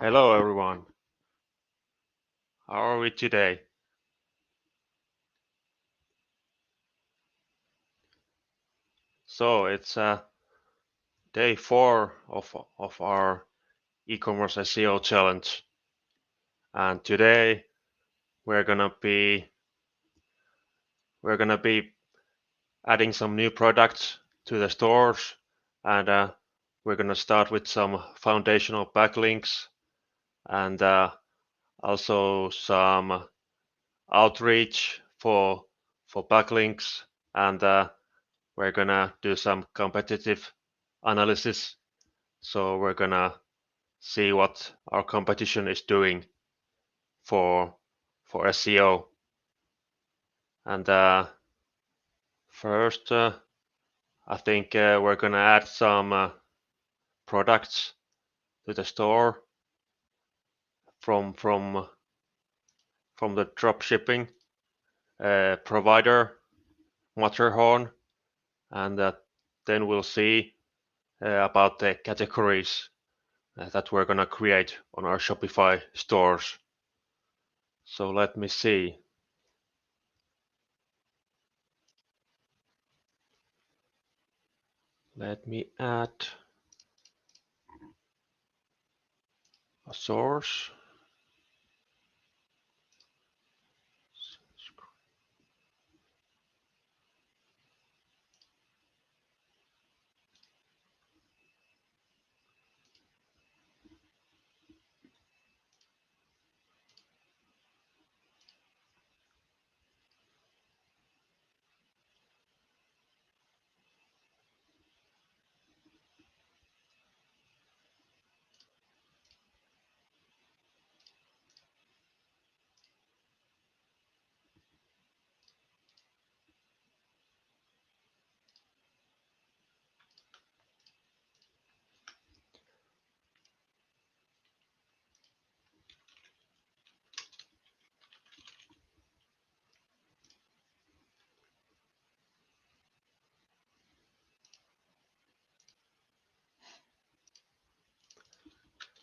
Hello everyone, how are we today? So it's day 4 of our e-commerce SEO challenge, and today we're gonna be adding some new products to the stores, and we're gonna start with some foundational backlinks and also some outreach for backlinks, and we're gonna do some competitive analysis. So we're gonna see what our competition is doing for SEO. And first, I think we're gonna add some products to the store from the drop shipping provider Matterhorn, and then we'll see about the categories that we're gonna create on our Shopify stores. So let me see. Let me add a source.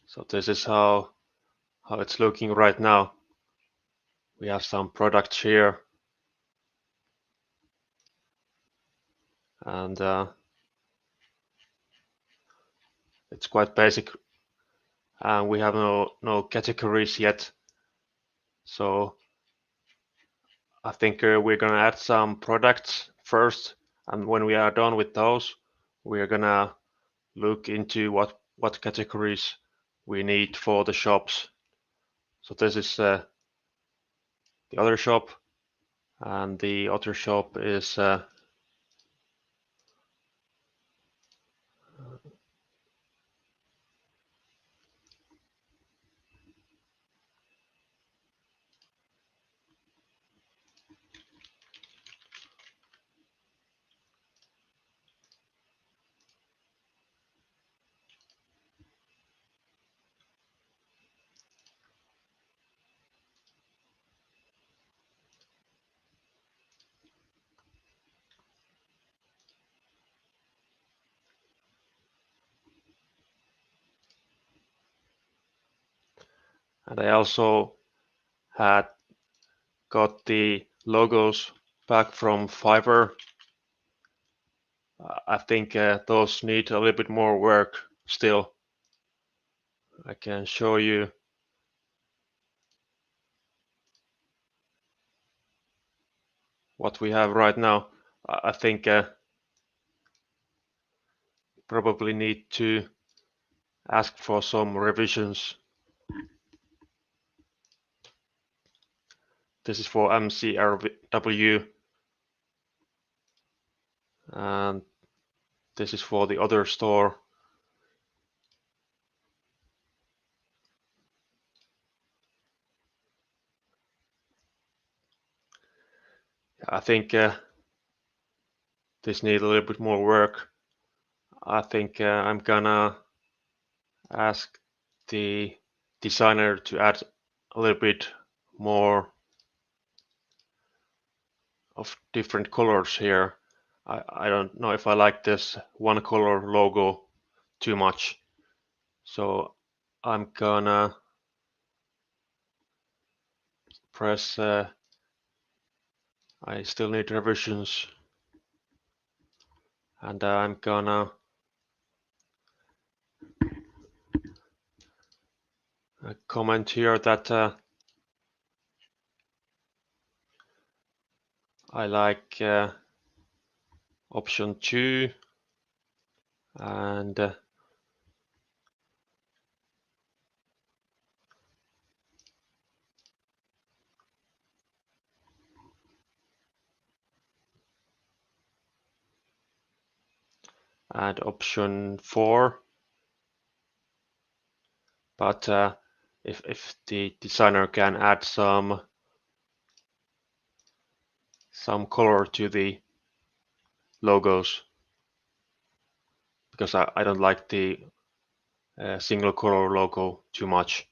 So this is how it's looking right now. We have some products here, and it's quite basic, and we have no categories yet. So I think we're gonna add some products first, and when we are done with those, we're gonna look into what categories we need for the shops. So this is the other shop, and the other shop is and I also had got the logos back from Fiverr. I think those need a little bit more work still. I can show you what we have right now. I think probably need to ask for some revisions. This is for MCRW, and this is for the other store. I think this needs a little bit more work. I think I'm gonna ask the designer to add a little bit more of different colors here. I don't know if I like this one color logo too much. So I'm gonna WordPress, I still need revisions, and I'm gonna comment here that I like option 2 and option 4. But if the designer can add some color to the logos, because I don't like the single color logo too much.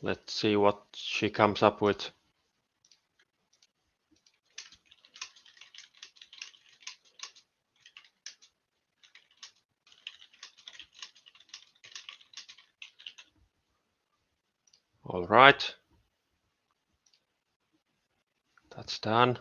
Let's see what she comes up with. All right, that's done.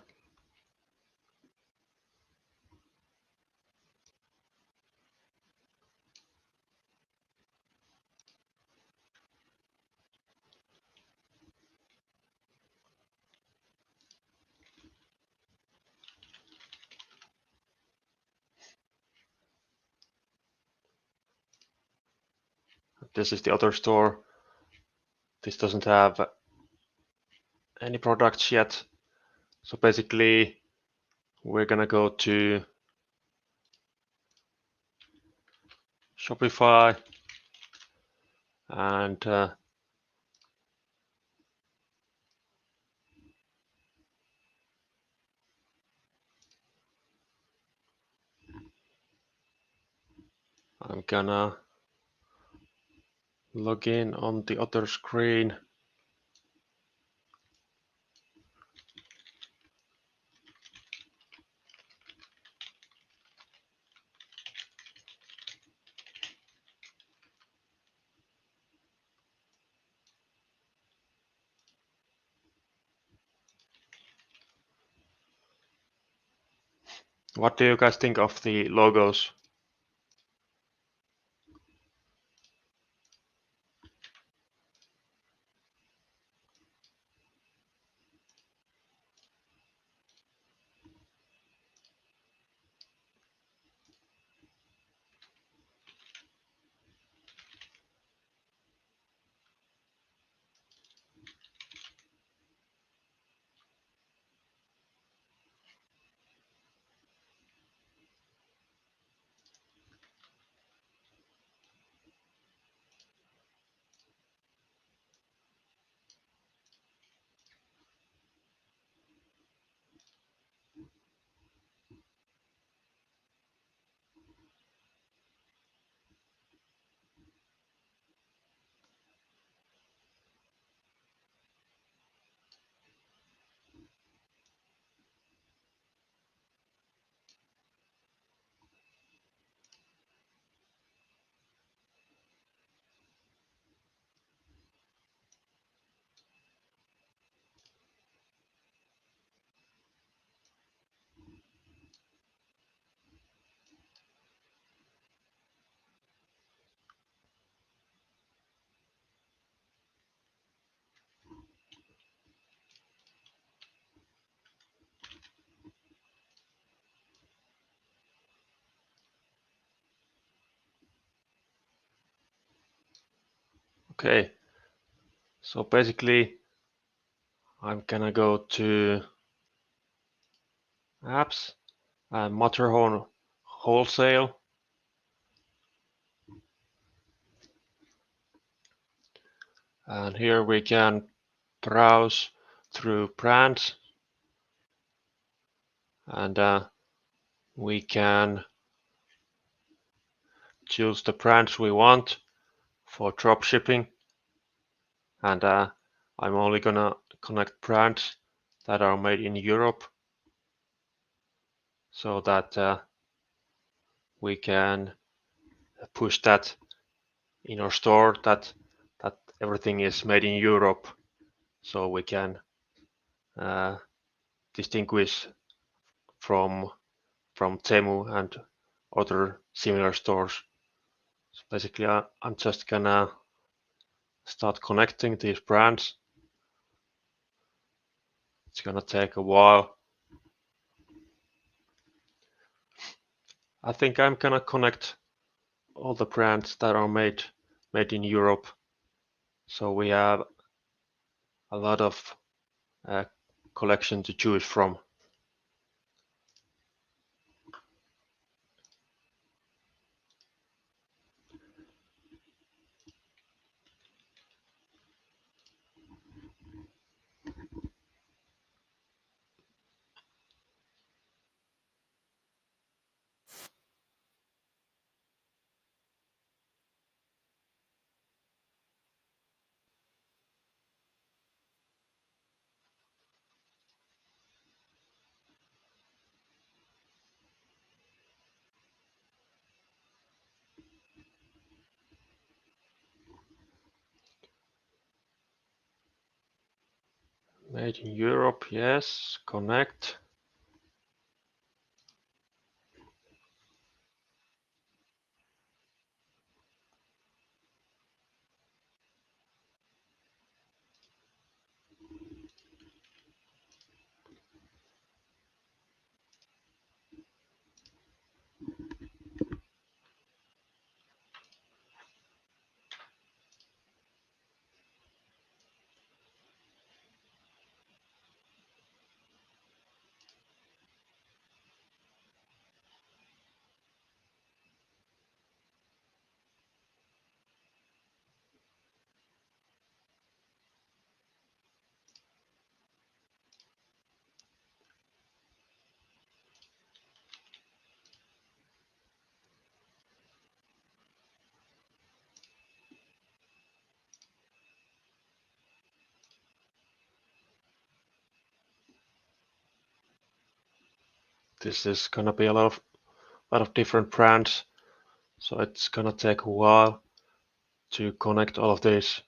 This is the other store. This doesn't have any products yet. So basically, we're gonna go to Shopify and I'm gonna log in on the other screen. What do you guys think of the logos? Okay, so basically I'm gonna go to apps and Motorhome Wholesale. And here we can browse through brands, and we can choose the brands we want for dropshipping. And I'm only gonna connect brands that are made in Europe, so that we can push that in our store, that everything is made in Europe, so we can distinguish from Temu and other similar stores. So basically, I'm just gonna start connecting these brands. It's gonna take a while. I think I'm gonna connect all the brands that are made in Europe, so we have a lot of collection to choose from. Made in Europe, yes, connect. This is gonna be a lot of different brands, so it's gonna take a while to connect all of this.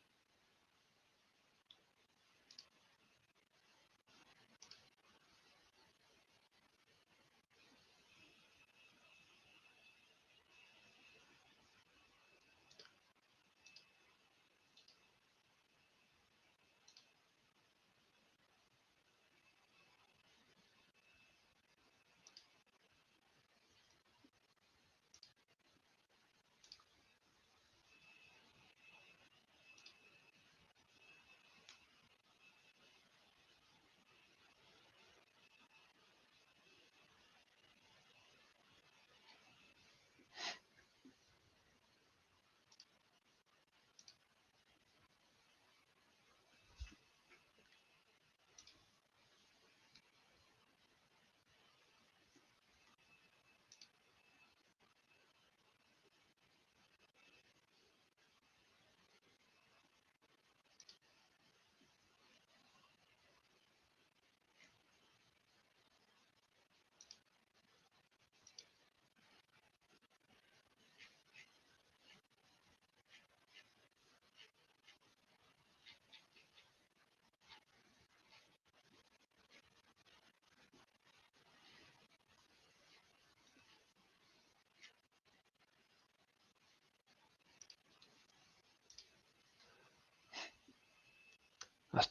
As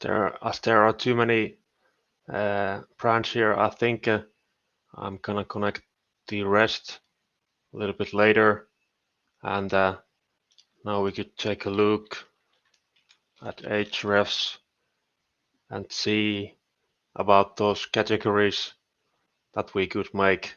there are too many brands here, I think I'm gonna connect the rest a little bit later. And now we could take a look at Ahrefs and see about those categories that we could make.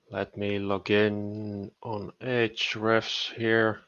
Let me log in on Ahrefs here.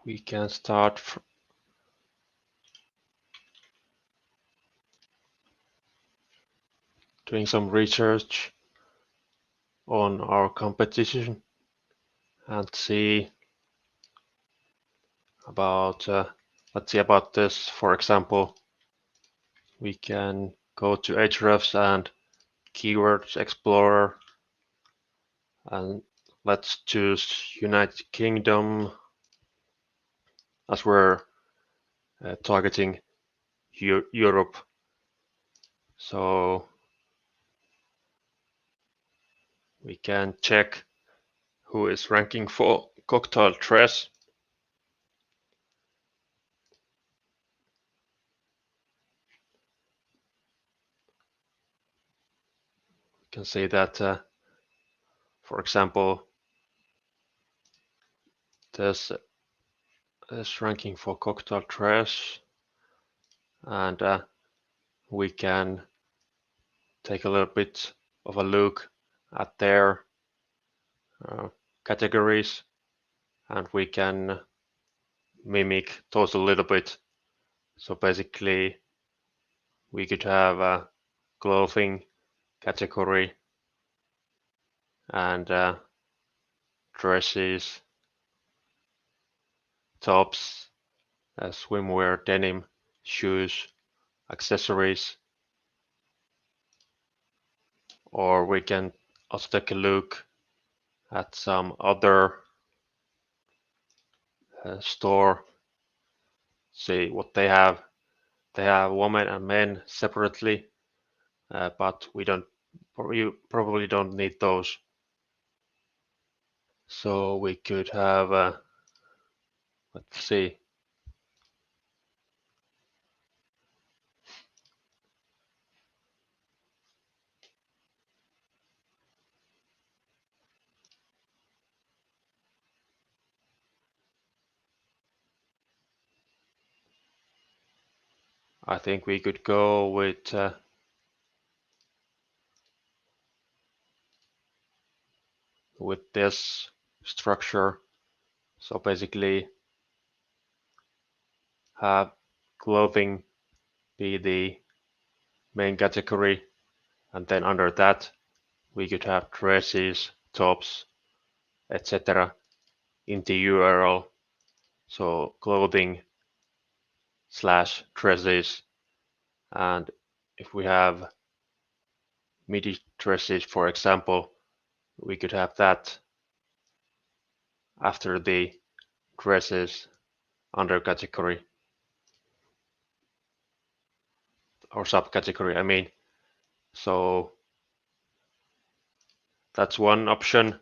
We can start doing some research on our competition and see about, let's see about this. For example, we can go to Ahrefs and Keywords Explorer, and let's choose United Kingdom as we're targeting Europe. So we can check who is ranking for cocktail dress. We can say that, for example, this is ranking for cocktail dress, and we can take a little bit of a look at their categories, and we can mimic those a little bit. So basically, we could have a clothing category and dresses, tops, swimwear, denim, shoes, accessories, or we can also take a look at some other store, see what they have. They have women and men separately, but we probably don't need those. So we could have, let's see, I think we could go with this structure. So basically, have clothing be the main category, and then under that we could have dresses, tops, etc. in the URL. So clothing slash dresses, and if we have midi dresses, for example, we could have that after the dresses under category or subcategory, I mean. So that's one option.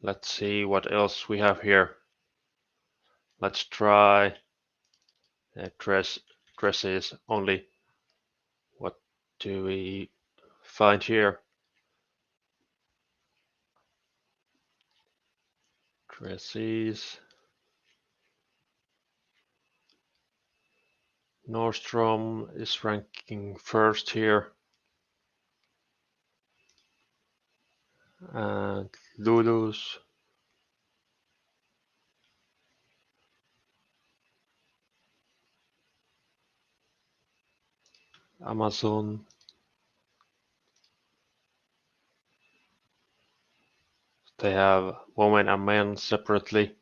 Let's see what else we have here. Let's try dresses only. What do we find here? Dresses. Nordstrom is ranking first here. And Lulu's. Amazon. They have women and men separately.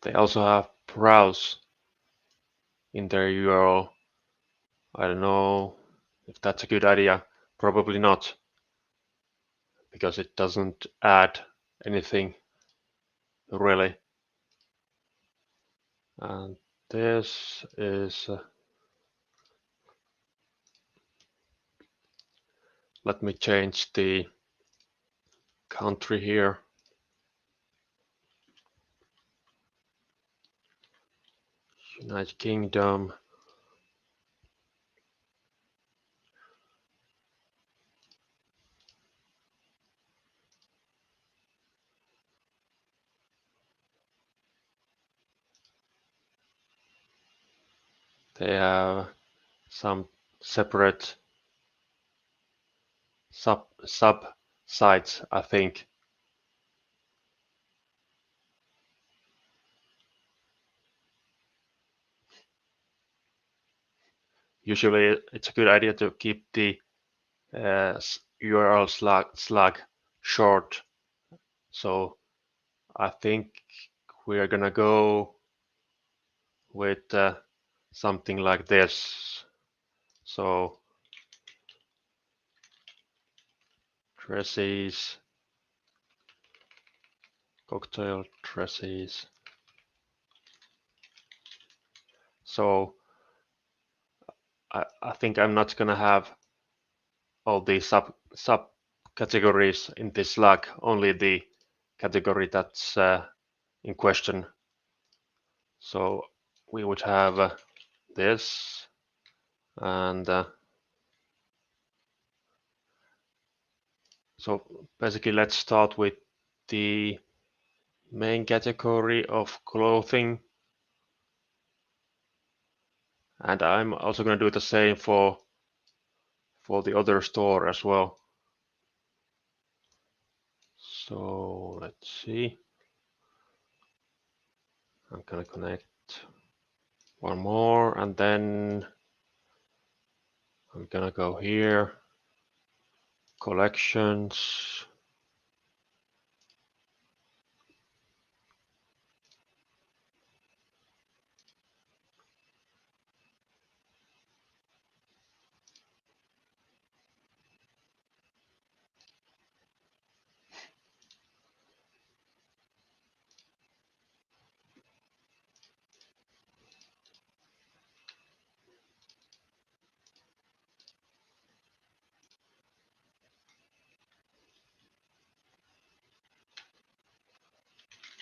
They also have browse in their URL. I don't know if that's a good idea. Probably not, because it doesn't add anything really. And this is, let me change the country here. United Kingdom. They have some separate sub sites, I think. Usually, it's a good idea to keep the URL slug short. So I think we are gonna go with something like this. So dresses, cocktail dresses. So I think I'm not gonna have all the sub categories in this slug, only the category that's in question. So we would have this, and so basically let's start with the main category of clothing, and I'm also going to do the same for the other store as well. So let's see. I'm going to connect one more, and then I'm going to go here, collections.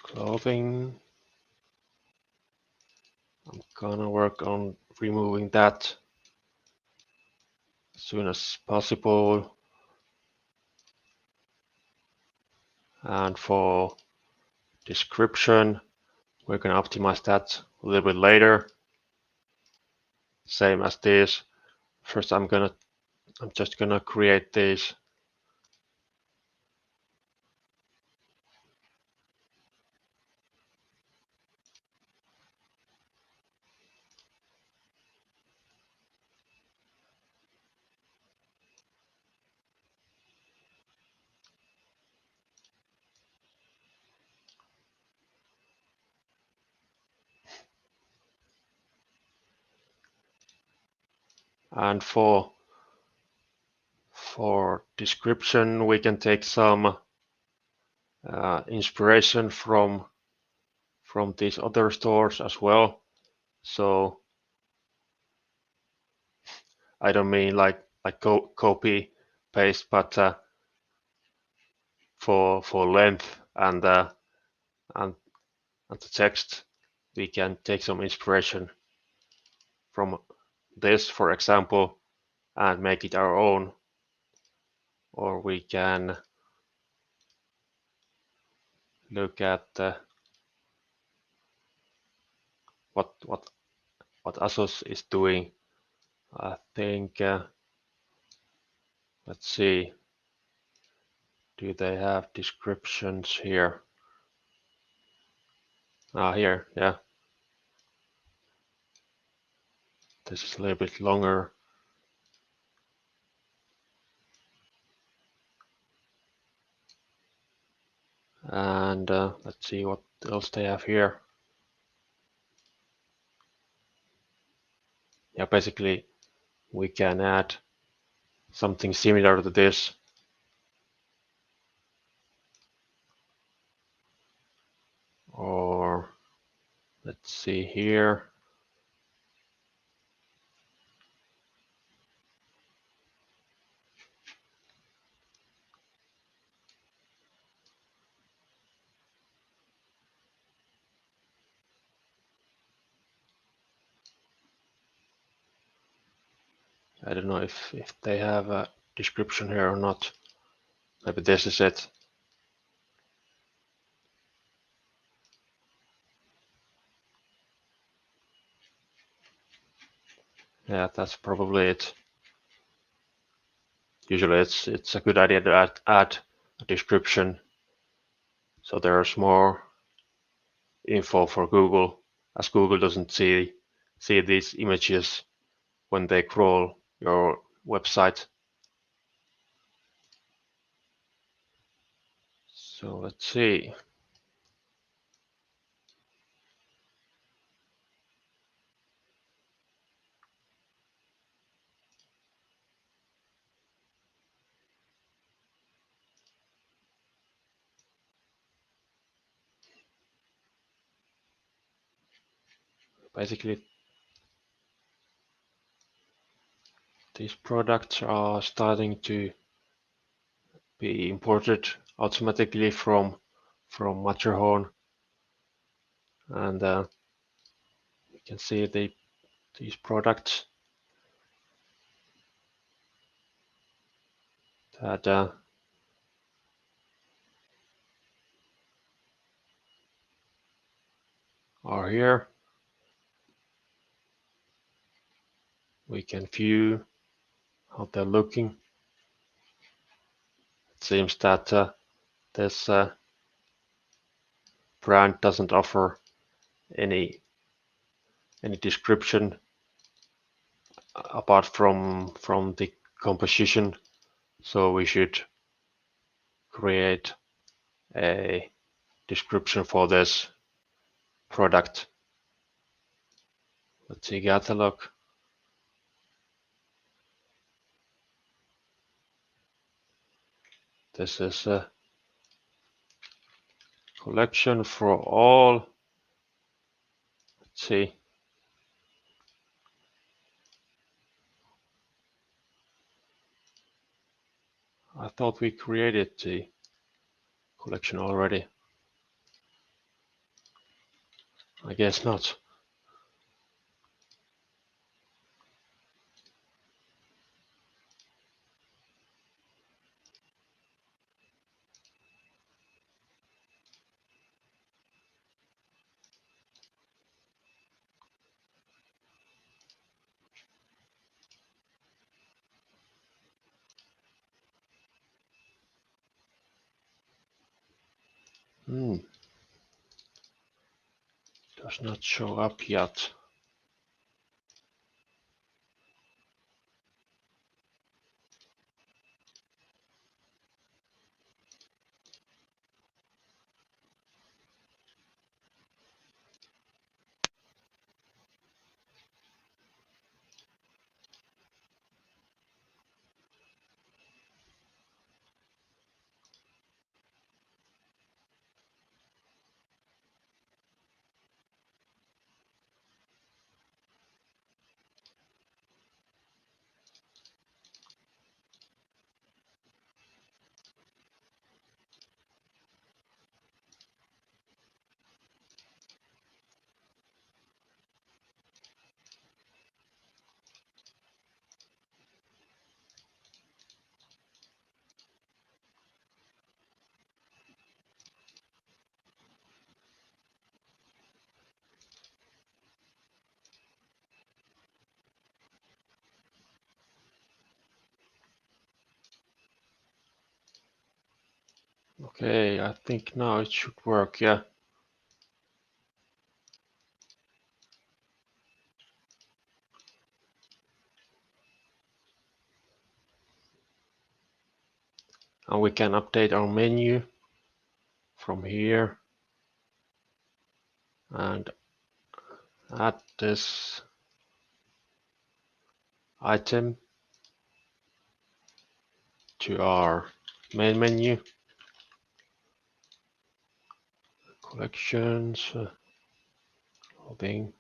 Clothing. I'm gonna work on removing that as soon as possible. And for description, we're gonna optimize that a little bit later. Same as this. First, I'm just gonna create this. And for description, we can take some inspiration from these other stores as well. So I don't mean like copy paste, but for length and the text, we can take some inspiration from this, for example, and make it our own. Or we can look at what ASOS is doing. I think, let's see, do they have descriptions here? Ah, here, yeah. this is a little bit longer. And let's see what else they have here. Yeah, basically we can add something similar to this. Or let's see here. I don't know if they have a description here or not. Maybe this is it. Yeah, that's probably it. Usually it's a good idea to add a description so there's more info for Google, as Google doesn't see these images when they crawl your website. So let's see. Basically, these products are starting to be imported automatically from Matterhorn, and you can see these products that are here. We can view how they're looking. It seems that this brand doesn't offer any description apart from the composition, so we should create a description for this product. Let's see, catalog. This is a collection for all. Let's see. I thought we created the collection already. I guess not. Does not show up yet. Okay, I think now it should work, yeah. And we can update our menu from here and add this item to our main menu. Collections, loading.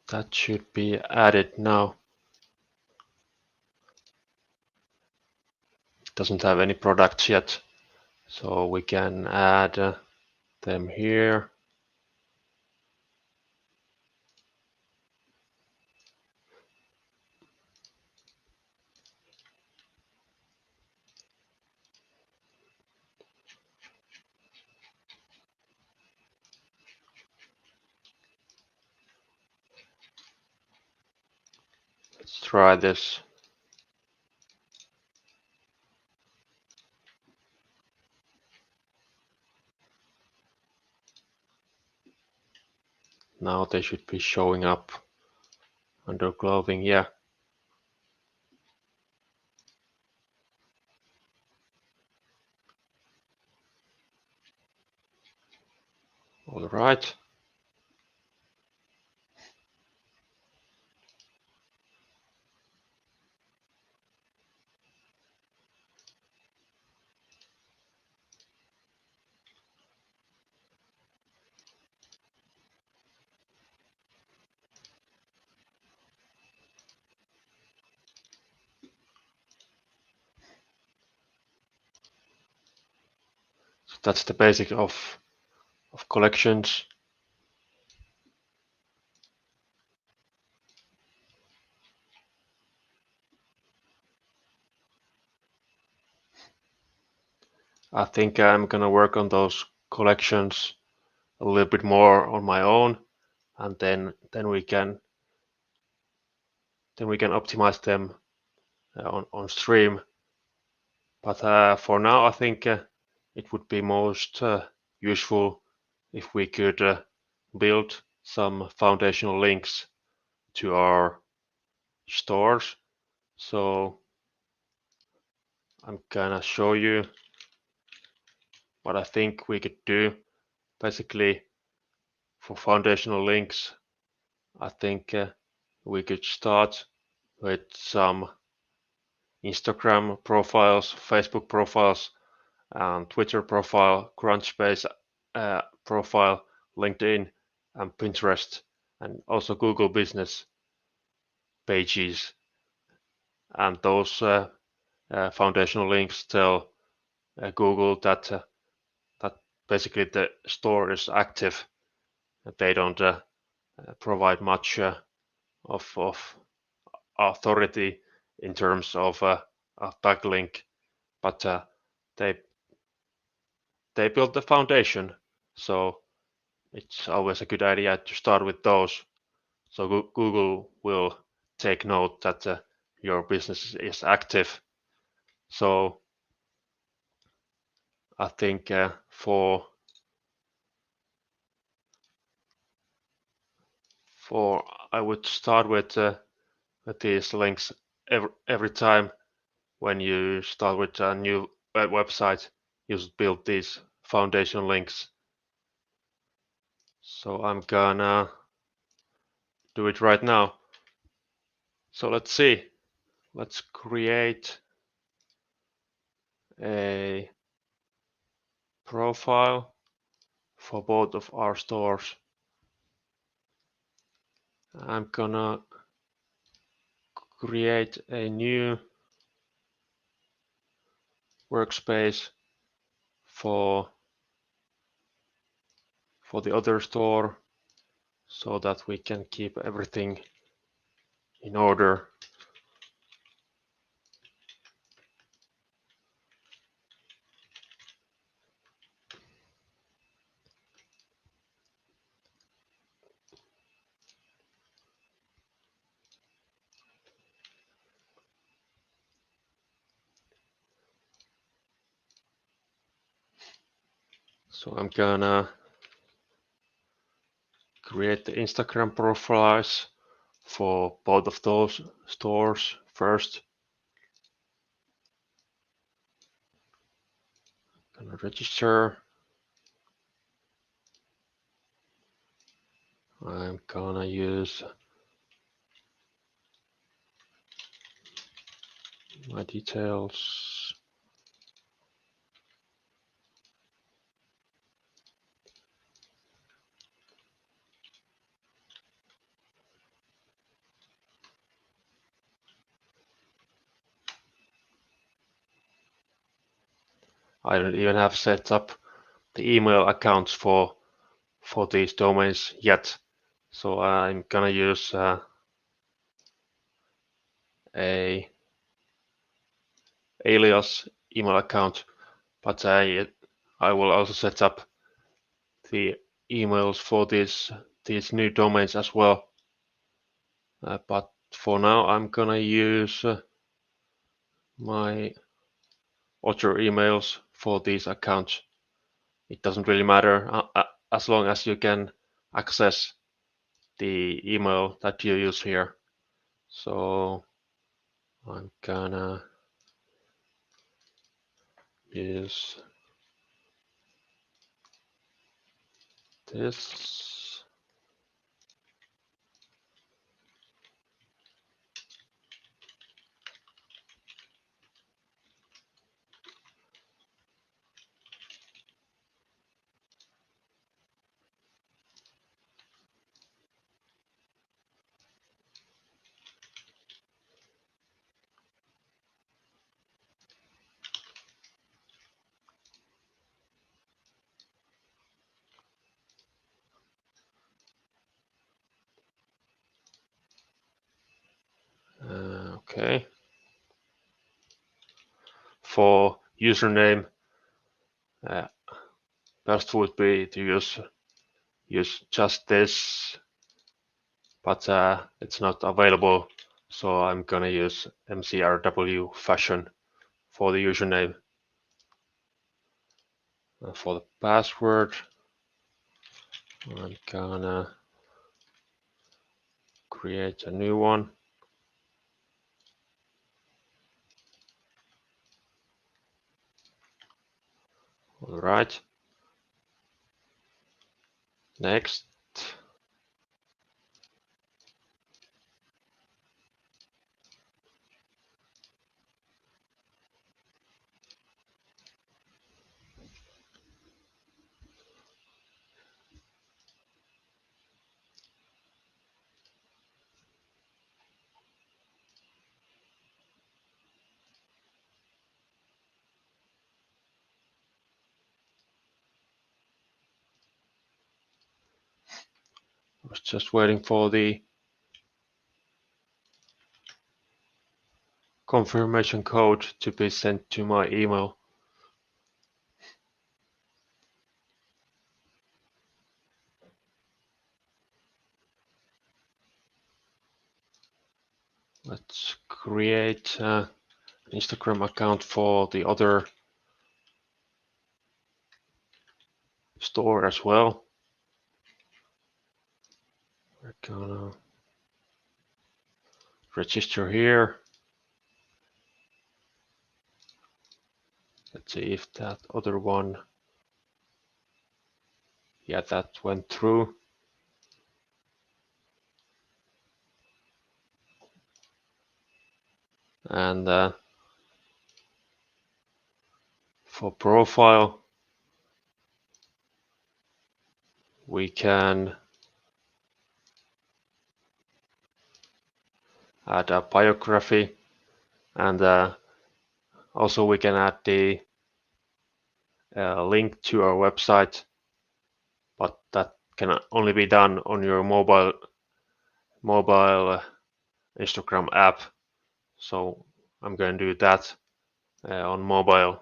That should be added now. It doesn't have any products yet, so we can add them here. Let's try this. Now they should be showing up under clothing. Yeah. All right. So that's the basic of collections. I think I'm gonna work on those collections a little bit more on my own, and then we can optimize them on stream. But for now, I think it would be most useful if we could build some foundational links to our stores. So I'm gonna show you what I think we could do. Basically, for foundational links, I think we could start with some Instagram profiles, Facebook profiles, and Twitter profile, Crunchbase profile, LinkedIn, and Pinterest, and also Google Business pages. And those foundational links tell Google that basically the store is active. They don't provide much of authority in terms of a backlink, but they they built the foundation. So it's always a good idea to start with those. So Google will take note that your business is active. So I think for I would start with these links every time when you start with a new website. You should build these foundation links. So I'm gonna do it right now. So let's see. Let's create a profile for both of our stores. I'm gonna create a new workspace for the other store so that we can keep everything in order. So I'm gonna create the Instagram profiles for both of those stores first. Gonna register. I'm gonna use my details. I don't even have set up the email accounts for these domains yet. So I'm gonna use a alias email account, but I will also set up the emails for these new domains as well. But for now, I'm gonna use my other emails for these accounts. It doesn't really matter as long as you can access the email that you use here. So I'm gonna use this. Okay. For username, uh, best would be to use just this, but it's not available. So I'm gonna use MCRW fashion for the username. For the password, I'm gonna create a new one. All right. Next. I was just waiting for the confirmation code to be sent to my email. Let's create an Instagram account for the other store as well. We're gonna register here. Let's see if that other one, yeah, that went through. And for profile, we can add a biography, and also we can add the link to our website, but that can only be done on your mobile Instagram app. So I'm going to do that on mobile,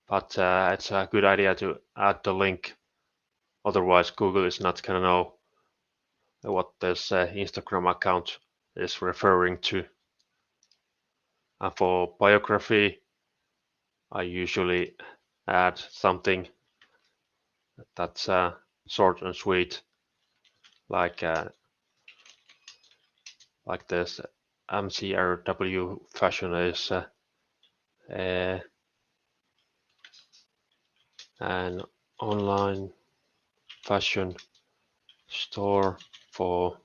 but it's a good idea to add the link. Otherwise, Google is not going to know what this Instagram account is referring to. And for biography, I usually add something that's short and sweet. like this MCRW fashion is an online fashion store for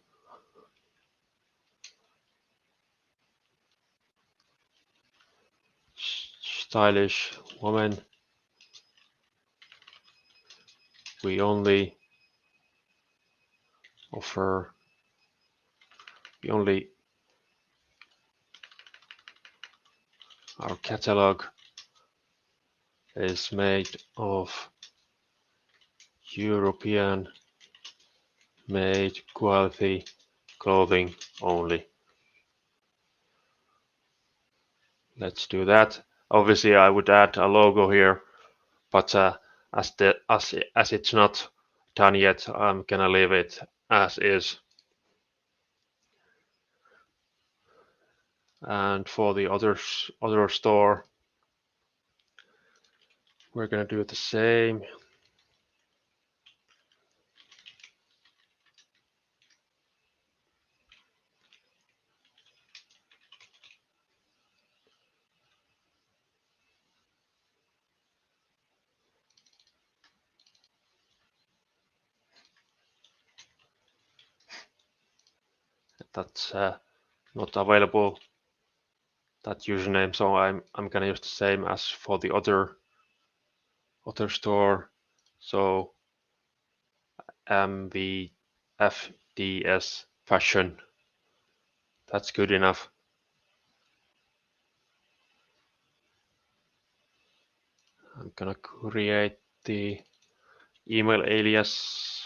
stylish women. We only offer, our catalog is made of European made quality clothing only. Let's do that. Obviously, I would add a logo here, but as it's not done yet, I'm gonna leave it as is. And for the other store, we're gonna do the same. That's not available, that username, so I'm gonna use the same as for the other store. So MVFDS fashion. That's good enough. I'm gonna create the email alias.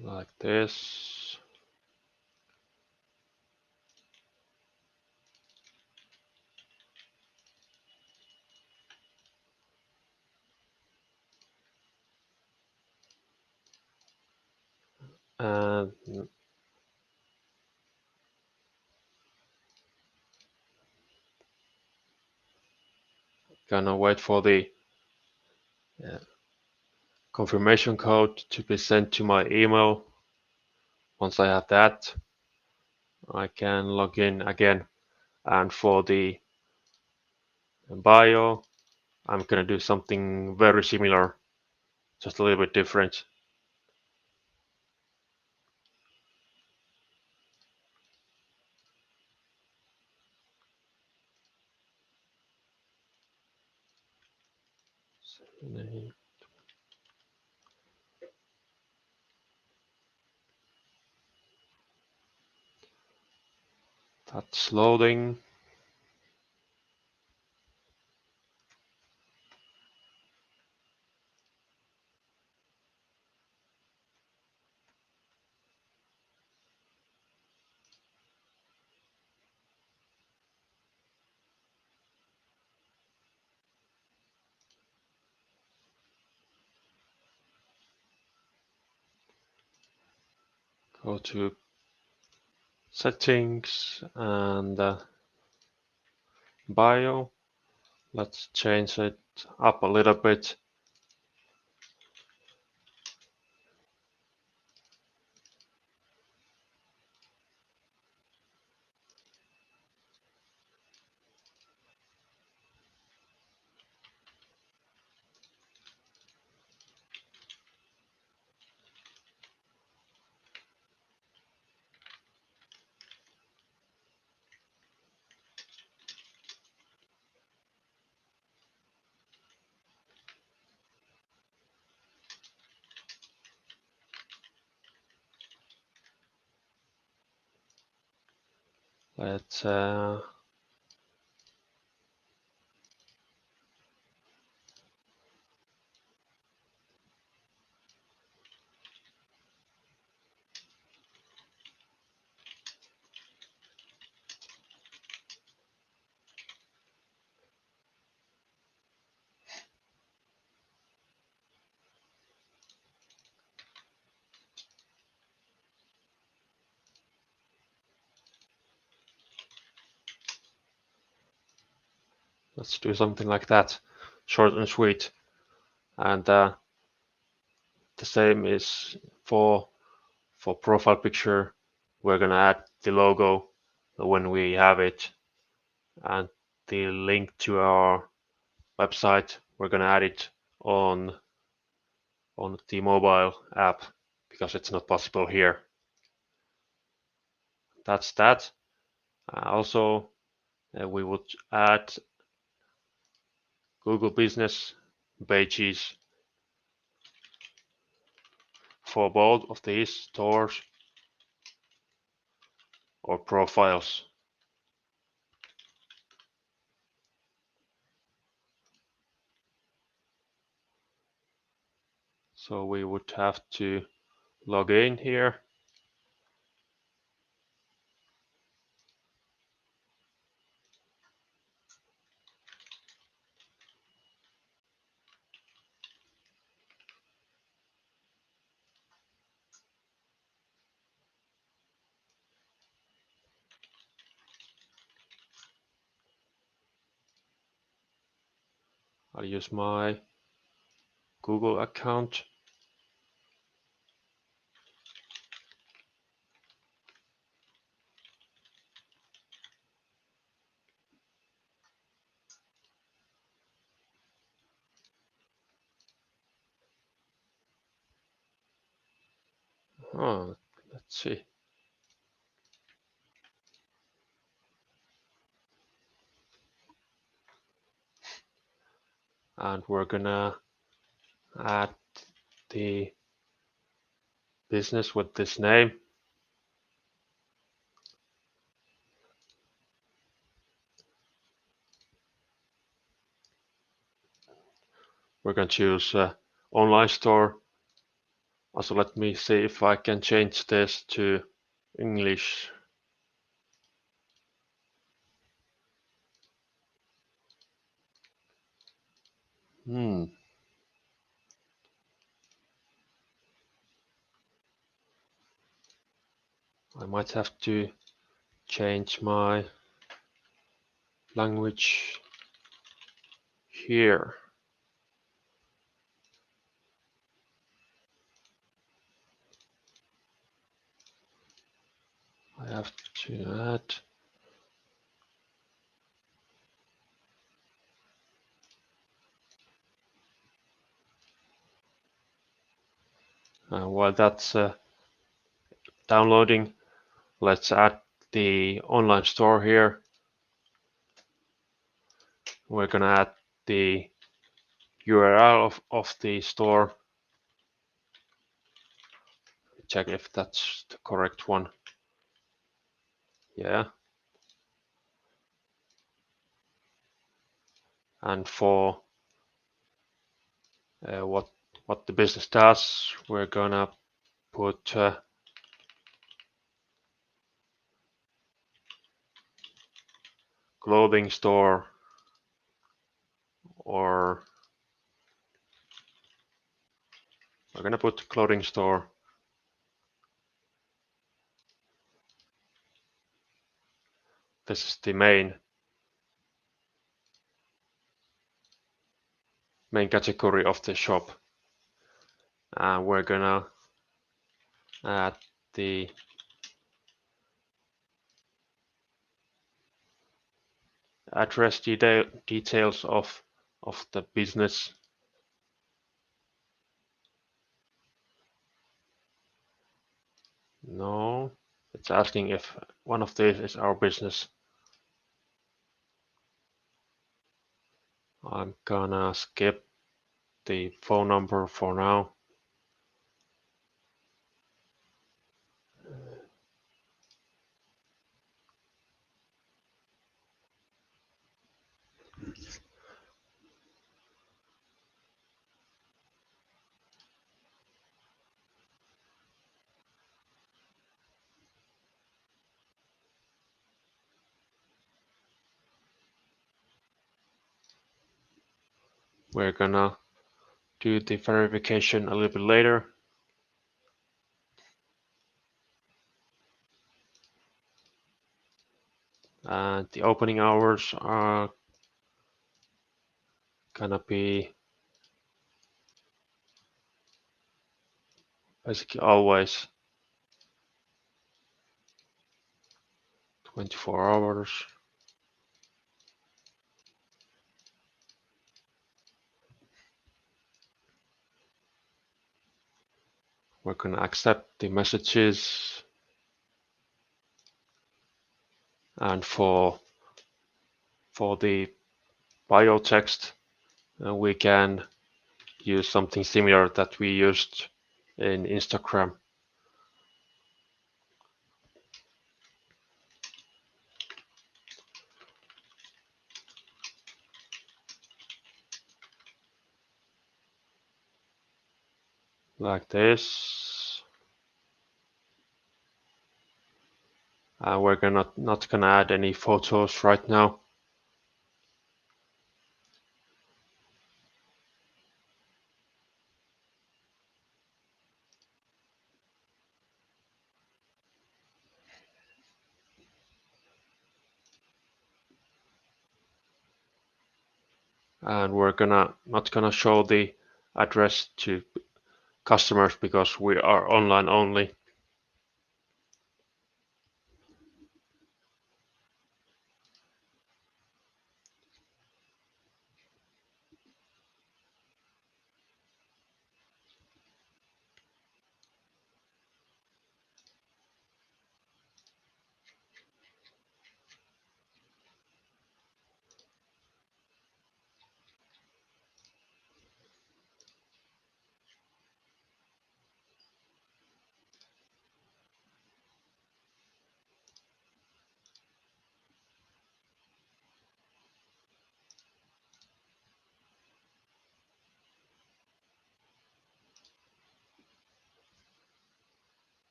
Like this. And gonna wait for the confirmation code to be sent to my email. Once I have that, I can log in again. And for the bio, I'm gonna do something very similar, just a little bit different. That's loading. Go to settings and bio. Let's change it up a little bit. Let's Let's do something like that, short and sweet. And the same is for profile picture. We're gonna add the logo when we have it, and the link to our website. We're gonna add it on the mobile app because it's not possible here. That's that. Also, we would add Google Business pages for both of these stores or profiles. So we would have to log in here. I'll use my Google account. Oh, let's see. And we're gonna add the business with this name. We're gonna choose online store. Also, let me see if I can change this to English. I might have to change my language here. I have to add. While that's downloading, let's add the online store here. We're gonna add the URL of the store. Check if that's the correct one. Yeah. And for what the business does, we're gonna put clothing store, or we're gonna put clothing store. This is the main category of the shop. And we're gonna add the address details of the business. No, it's asking if one of these is our business. I'm gonna skip the phone number for now. We're gonna do the verification a little bit later. And the opening hours are gonna be basically always 24 hours. We're gonna accept the messages, and for the bio text, we can use something similar that we used in Instagram. Like this. We're not gonna add any photos right now. And we're not gonna show the address to customers because we are online only.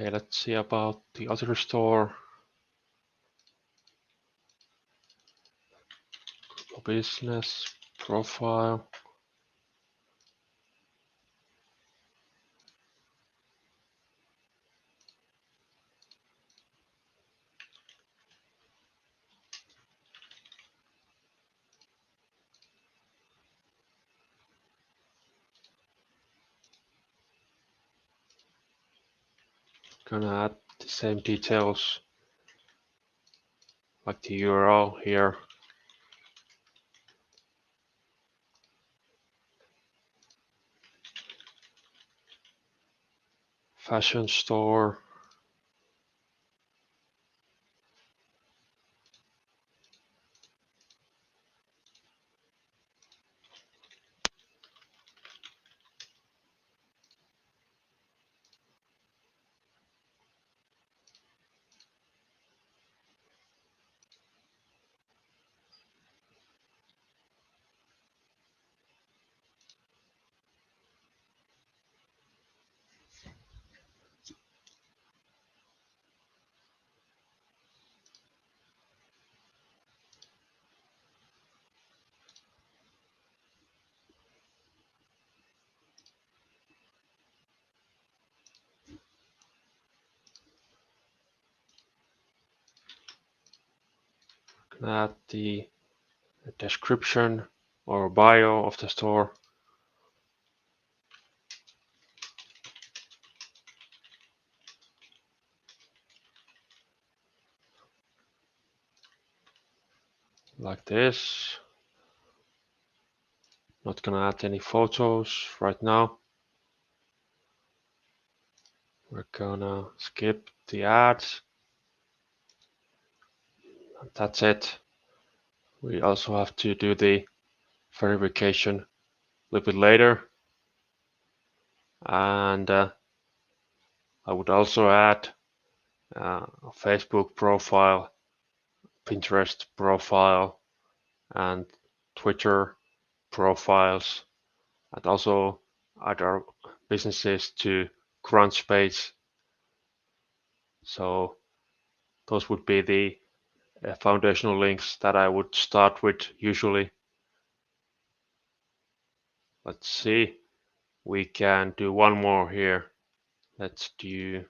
Okay, let's see about the other store. Business profile. Gonna add the same details like the URL here. Fashion store. Gonna add the description or bio of the store. Like this. Not gonna add any photos right now. We're gonna skip the ads. That's it. We also have to do the verification a little bit later. And I would also add a Facebook profile, Pinterest profile, and Twitter profiles, and also add our businesses to Crunchbase. So those would be the foundational links that I would start with usually. Let's see, we can do one more here. Let's do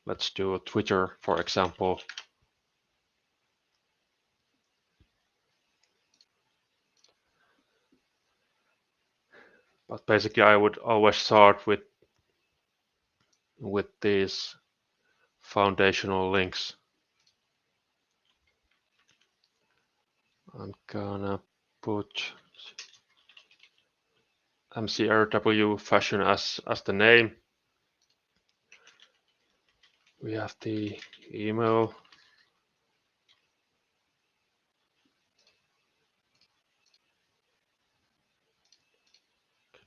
Let's do Twitter, for example. But basically, I would always start with these foundational links. I'm gonna put MCRW fashion as the name. We have the email.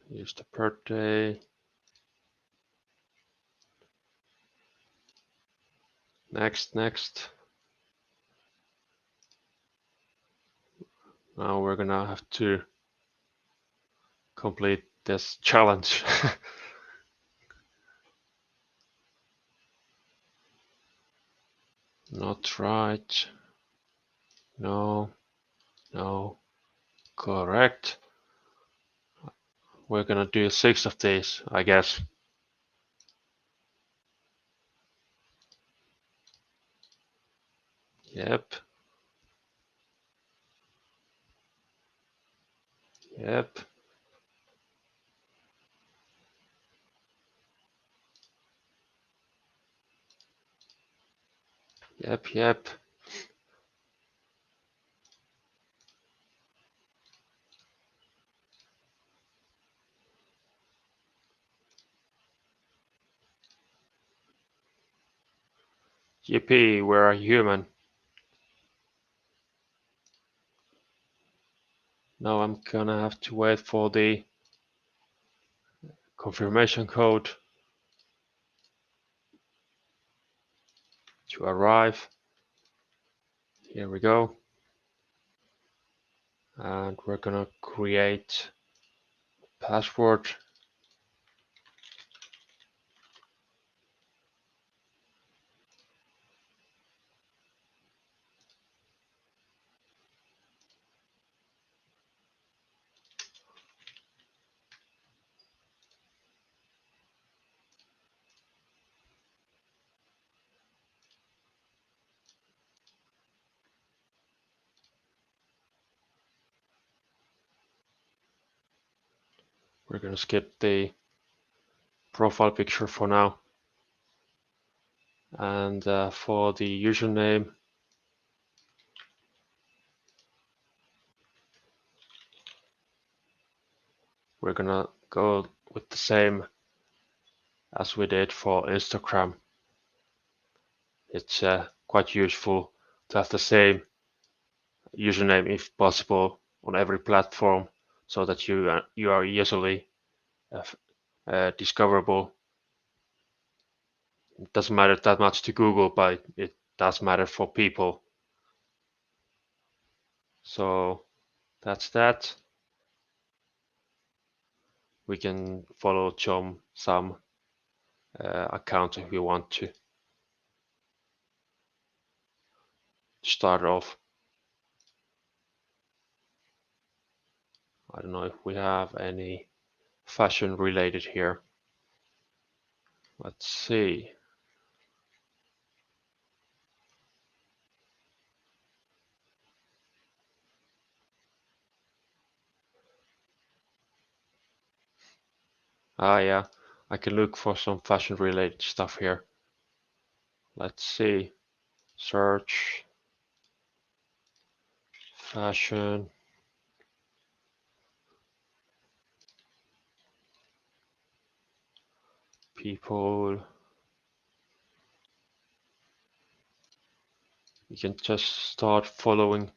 Use the birthday. Next. Now we're gonna have to complete this challenge. Not right. No. Correct. We're gonna do 6 of these, I guess. Yep. Yep. Yep. Yippee, we're a human. Now I'm gonna have to wait for the confirmation code to arrive. Here we go. And we're gonna create password. We're gonna skip the profile picture for now. And for the username, we're gonna go with the same as we did for Instagram. It's quite useful to have the same username if possible on every platform so that you are easily discoverable. It doesn't matter that much to Google, but it does matter for people. So that's that. We can follow some account if we want to start off. I don't know if we have any fashion related here. Let's see. Yeah, I can look for some fashion related stuff here. Let's see. Search fashion. People. You can just start following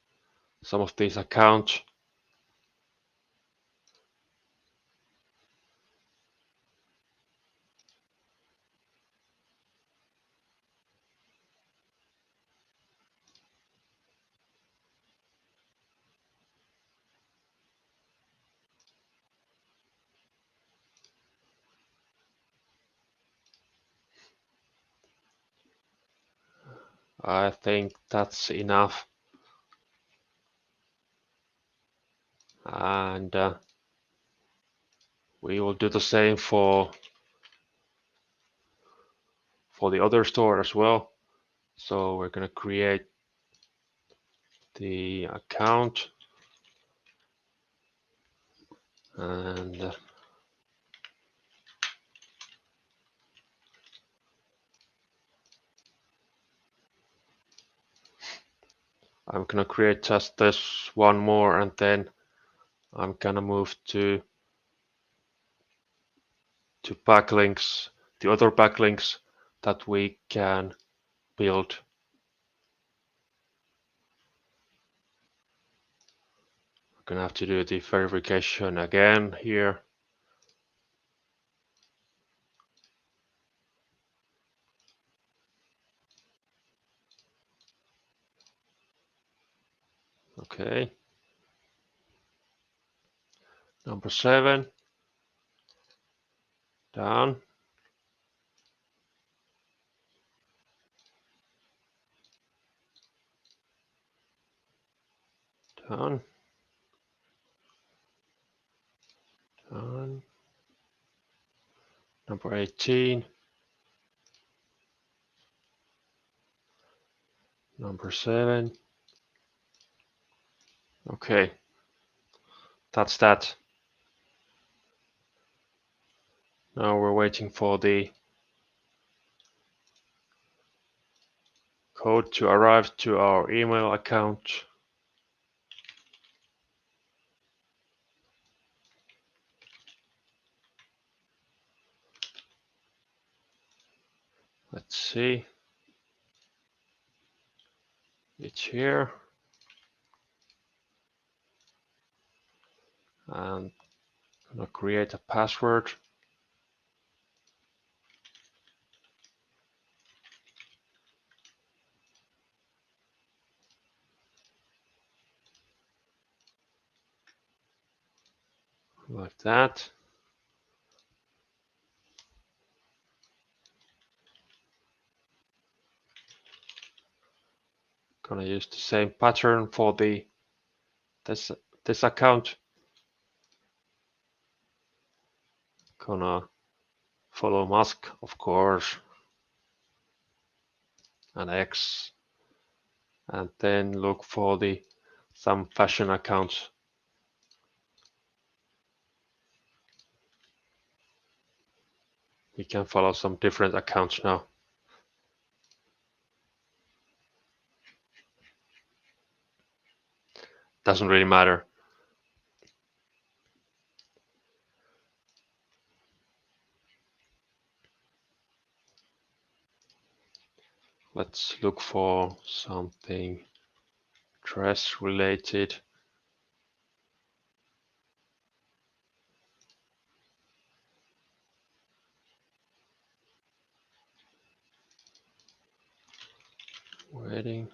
some of these accounts. I think that's enough. And we will do the same for for the other store as well. So we're going to create the account, and I'm going to create just this one more, and then I'm going to move to backlinks, the other backlinks that we can build. I'm going to have to do the verification again here. Okay. Number 7. Down. Down. Down. Number 18. Number 7. Okay. That's that. Now we're waiting for the code to arrive to our email account. Let's see. It's here. And I'm gonna create a password. Like that. Gonna use the same pattern for this account. Gonna follow Musk, of course, and X, and then look for some fashion accounts. We can follow some different accounts now. Doesn't really matter. Let's look for something dress related. Wedding.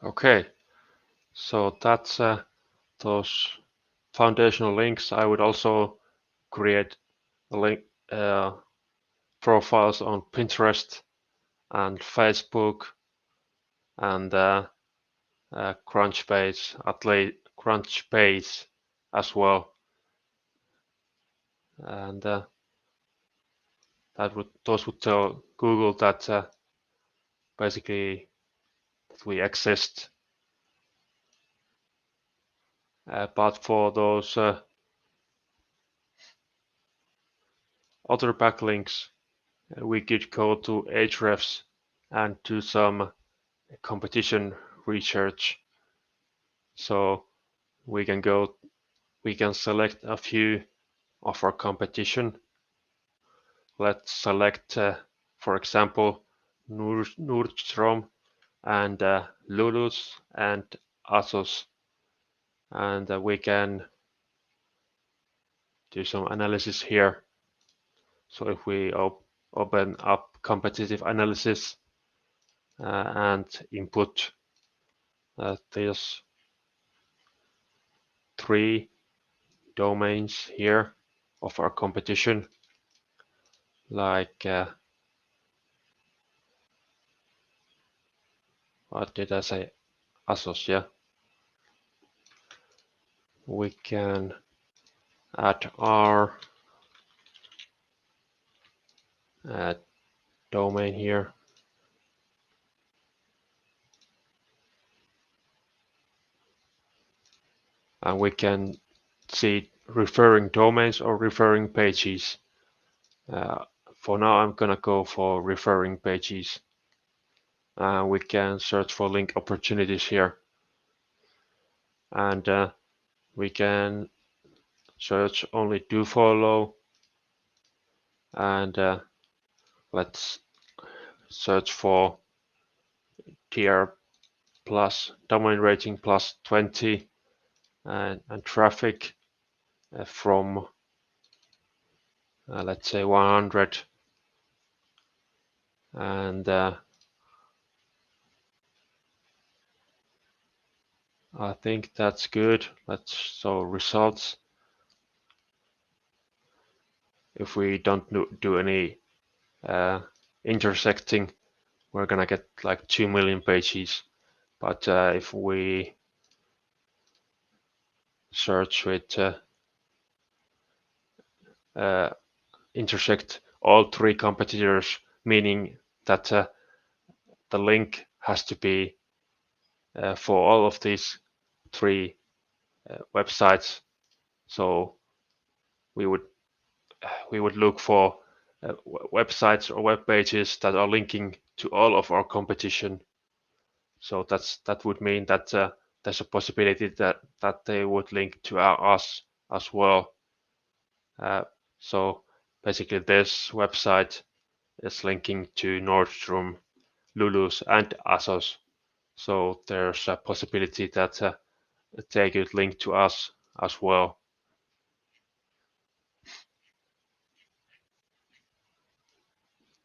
Okay, so that's those foundational links. I would also create a link profiles on Pinterest and Facebook and Crunchbase as well, and those would tell Google that basically that we exist. But for those other backlinks, we could go to Ahrefs and do some competition research. So we can select a few of our competition. Let's select, for example, Nordstrom and Lulus and ASOS, and we can do some analysis here. So if we open up competitive analysis and input these 3 domains here of our competition, like what did I say? ASOS, yeah. We can add our domain here. And we can see referring domains or referring pages. For now, I'm gonna go for referring pages. We can search for link opportunities here. And we can search only do follow. And let's search for TR plus domain rating plus 20 and traffic from let's say 100. And I think that's good. Let's show results. If we don't do any intersecting, we're gonna get like 2 million pages. But if we search with intersect all three competitors, meaning that the link has to be for all of these three websites. So we would look for websites or web pages that are linking to all of our competition. So that would mean that there's a possibility that they would link to us as well. So basically, this website is linking to Nordstrom, Lulu's, and ASOS. So there's a possibility that they could link to us as well.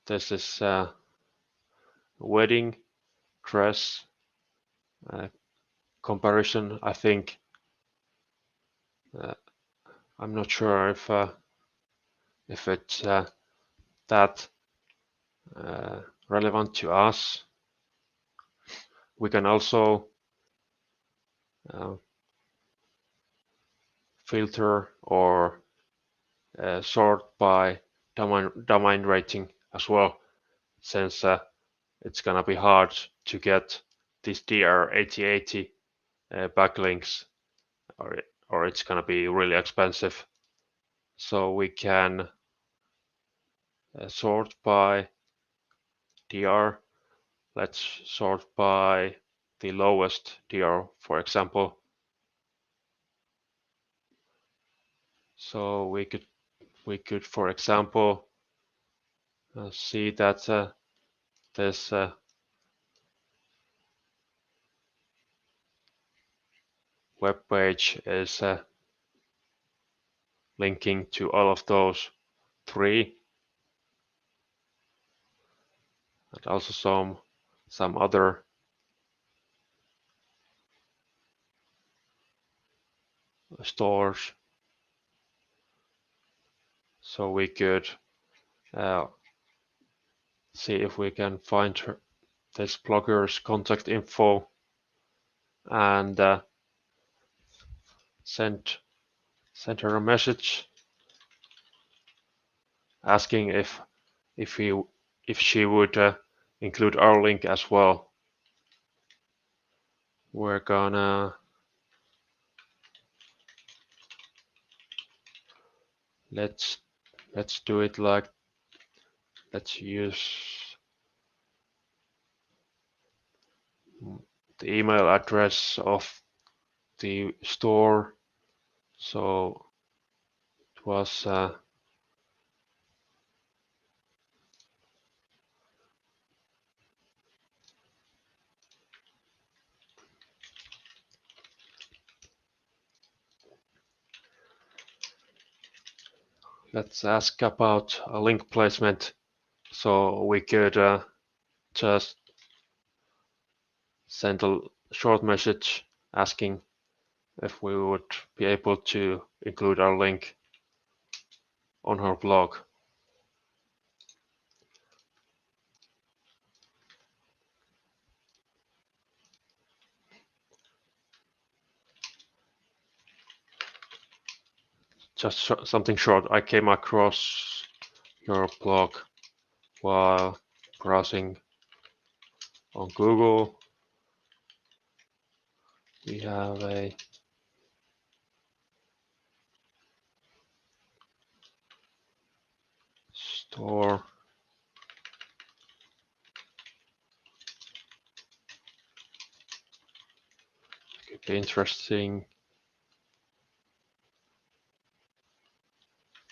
This is wedding dress comparison. I think I'm not sure if it's that relevant to us. We can also filter or sort by domain rating as well, since it's gonna be hard to get these DR8080 backlinks, or it's gonna be really expensive. So we can sort by DR. Let's sort by the lowest DR, for example. So we could, for example, see that this web page is linking to all of those three, and also some other stores. So we could see if we can find this blogger's contact info and send her a message asking if she would include our link as well. We're gonna let's do it like, let's use the email address of the store. So it was let's ask about a link placement. So we could just send a short message asking if we would be able to include our link on her blog. just something short. I came across your blog while browsing on Google. We have a store. Could be interesting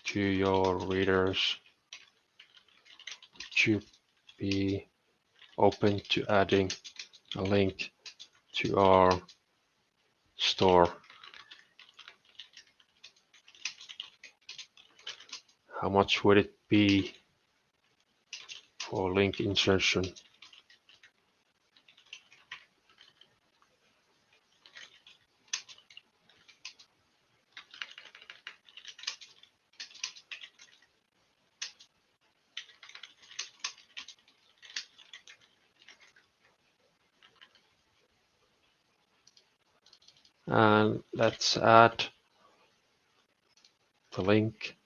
to your readers. Would you be open to adding a link to our store? How much would it be for link insertion? And let's add the link.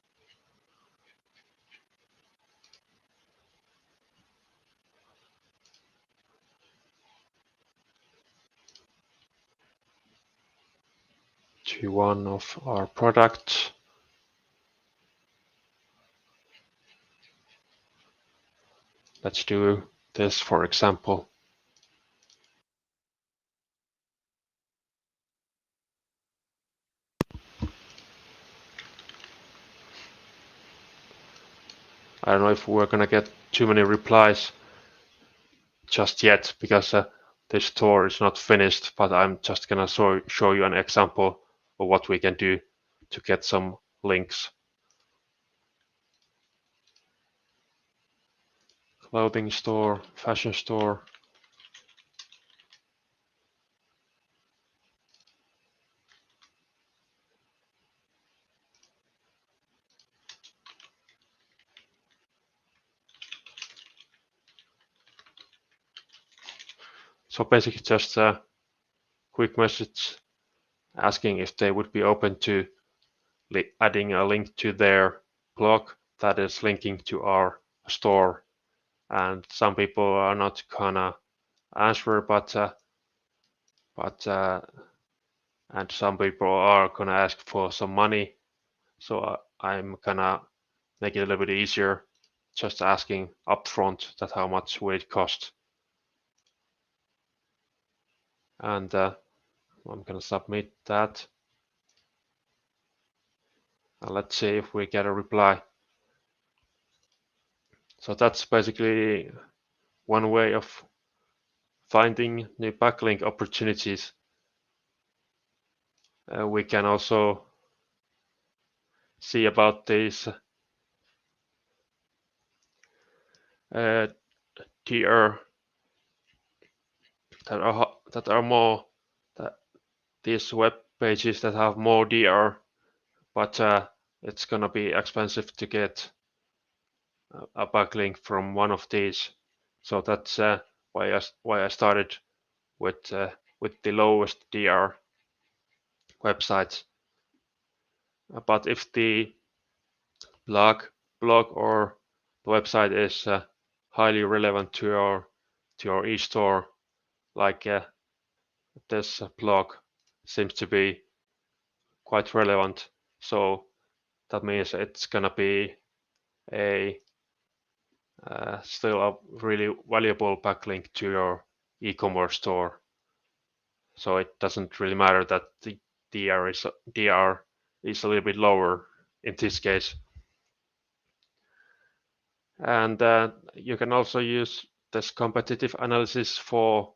To one of our products. Let's do this for example. I don't know if we're gonna get too many replies just yet because this store is not finished, but I'm just gonna show you an example of what we can do to get some links. Clothing store, fashion store. So basically just a quick message asking if they would be open to adding a link to their blog that is linking to our store. And some people are not gonna answer, but and some people are gonna ask for some money. So I'm gonna make it a little bit easier, just asking upfront that how much will it cost. And I'm gonna submit that. And let's see if we get a reply. So that's basically one way of finding new backlink opportunities. We can also see about these tier that are more that these web pages that have more DR, but it's gonna be expensive to get a backlink from one of these. So that's why I started with the lowest DR websites. But if the blog or the website is highly relevant to your e-store, like this blog seems to be quite relevant. So that means it's gonna be a still a really valuable backlink to your e-commerce store. So it doesn't really matter that the DR is a little bit lower in this case. And you can also use this competitive analysis for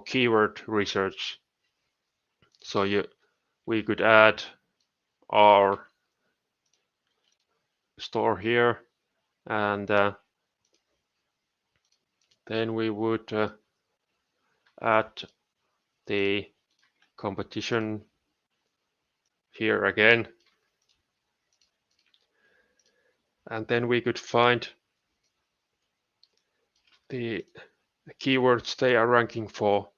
keyword research. So we could add our store here, and then we would add the competition here again, and then we could find the keywords they are ranking for,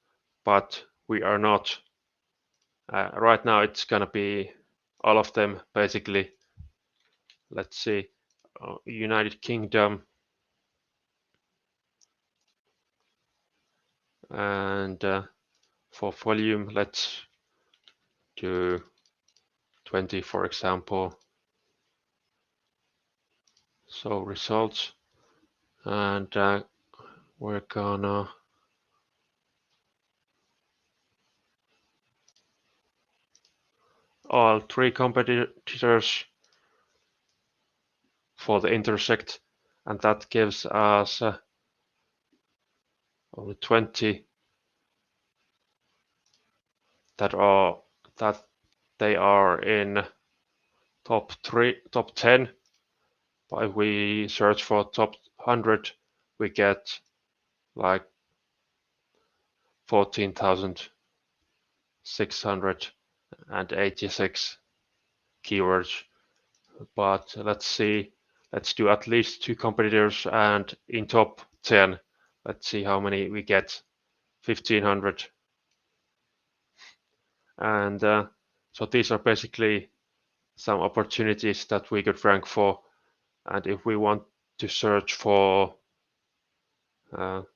but we are not. Right now it's gonna be all of them basically. Let's see, United Kingdom, and for volume, let's do 20, for example. So results, and we're gonna all three competitors for the intersect, and that gives us only 20 that they are in top 10. But if we search for top 100, we get like 14,686 keywords. But let's see, let's do at least two competitors, and in top 10, let's see how many we get. 1,500. And so these are basically some opportunities that we could rank for. And if we want to search for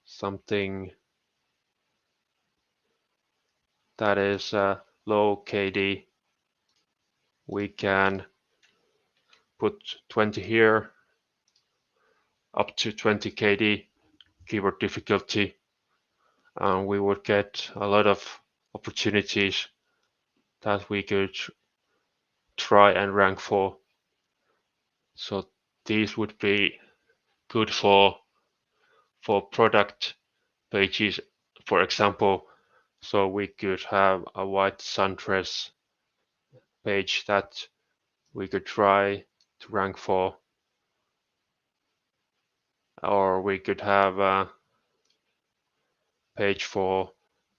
something that is low KD, we can put 20 here, up to 20 KD keyword difficulty, and we would get a lot of opportunities that we could try and rank for. So these would be good for product pages, for example. So we could have a white sundress page that we could try to rank for, or we could have a page for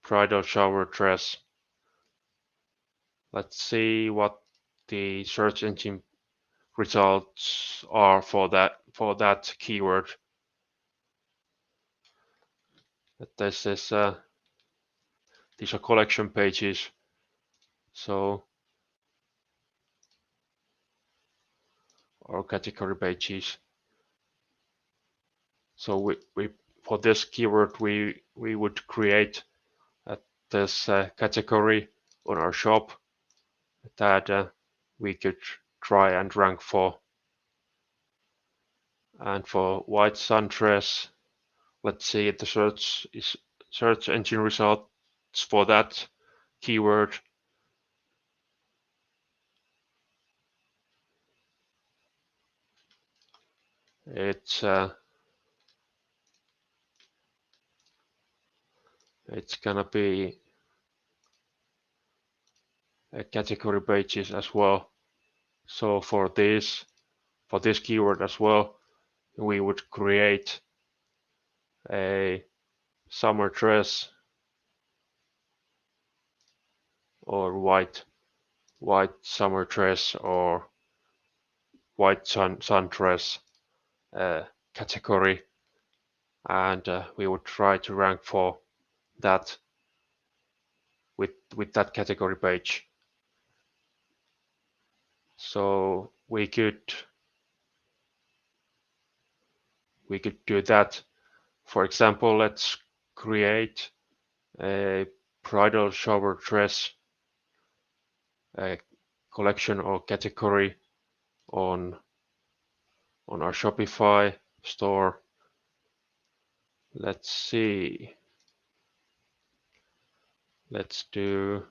bridal shower dress. Let's see what the search engine results are for that keyword. This is these are collection pages, so or category pages. So we for this keyword we would create this category on our shop that we could try and rank for. And for white sundress, let's see the search engine results for that keyword. It's gonna be category pages as well. So for this keyword as well, we would create a summer dress or white summer dress or white sundress category, and we would try to rank for that with that category page. So we could do that. For example, let's create a bridal shower dress collection or category on our Shopify store. Let's see. Let's do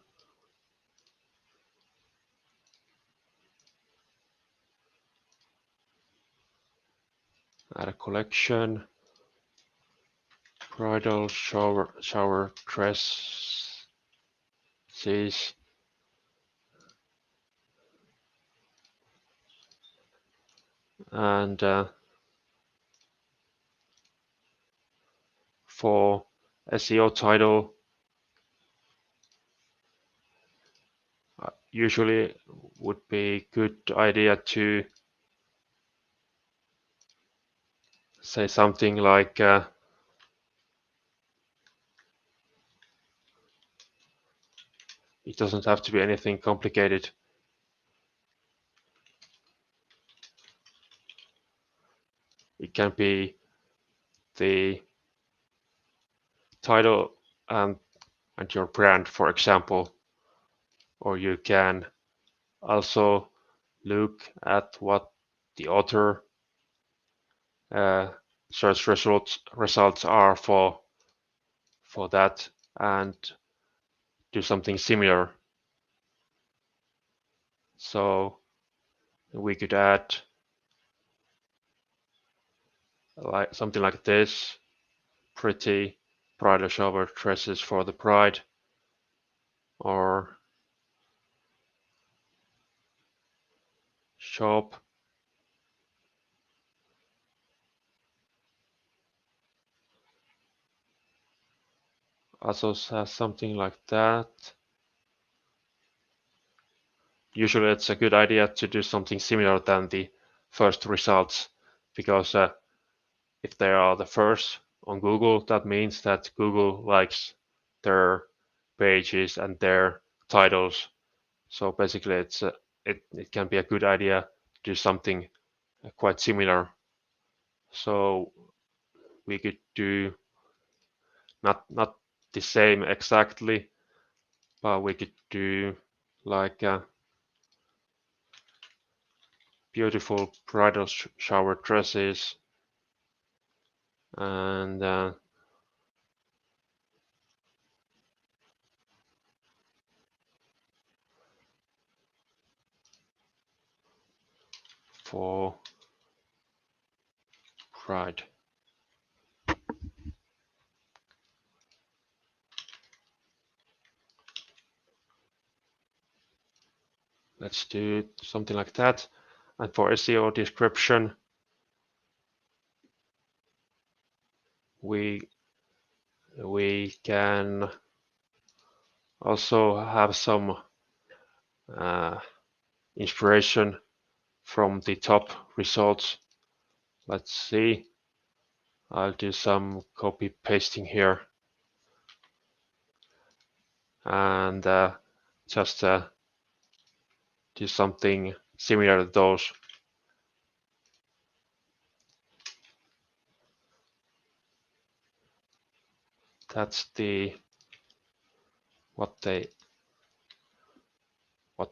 add a collection, bridal shower dresses, and for SEO title, usually would be good idea to say something like it doesn't have to be anything complicated. It can be the title and your brand, for example, or you can also look at what the author search results are for that and do something similar. So we could add like something like this: pretty bridal shower dresses for the bride, or shop also has something like that. Usually it's a good idea to do something similar than the first results, because if they are the first on Google, that means that Google likes their pages and their titles. So basically, it can be a good idea to do something quite similar. So we could do not the same exactly, but we could do like beautiful bridal shower dresses and for bride. Let's do something like that. And for SEO description, we we can also have some uh, inspiration from the top results. Let's see. I'll do some copy pasting here and just do something similar to those. That's the what they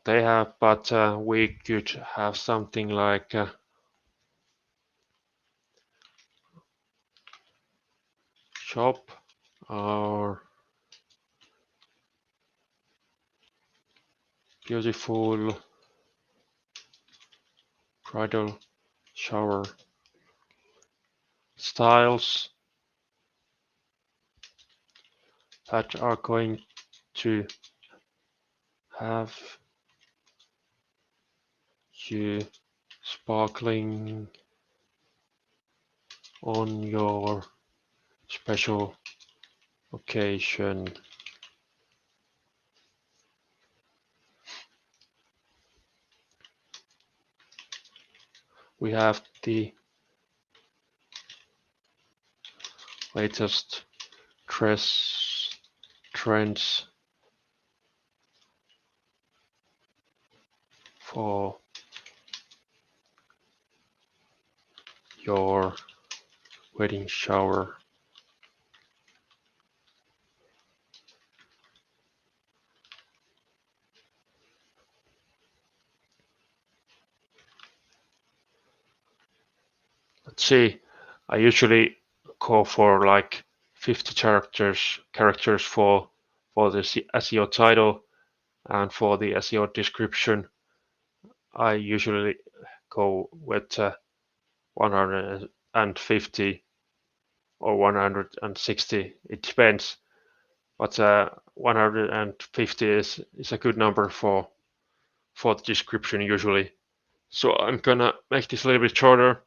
have, but we could have something like shop or beautiful bridal shower styles that are going to have you sparkling on your special occasion. We have the latest dress trends for your wedding shower. Let's see. I usually go for like 50 characters for the SEO title, and for the SEO description, I usually go with 150 or 160. It depends, but 150 is a good number for the description usually. So I'm gonna make this a little bit shorter.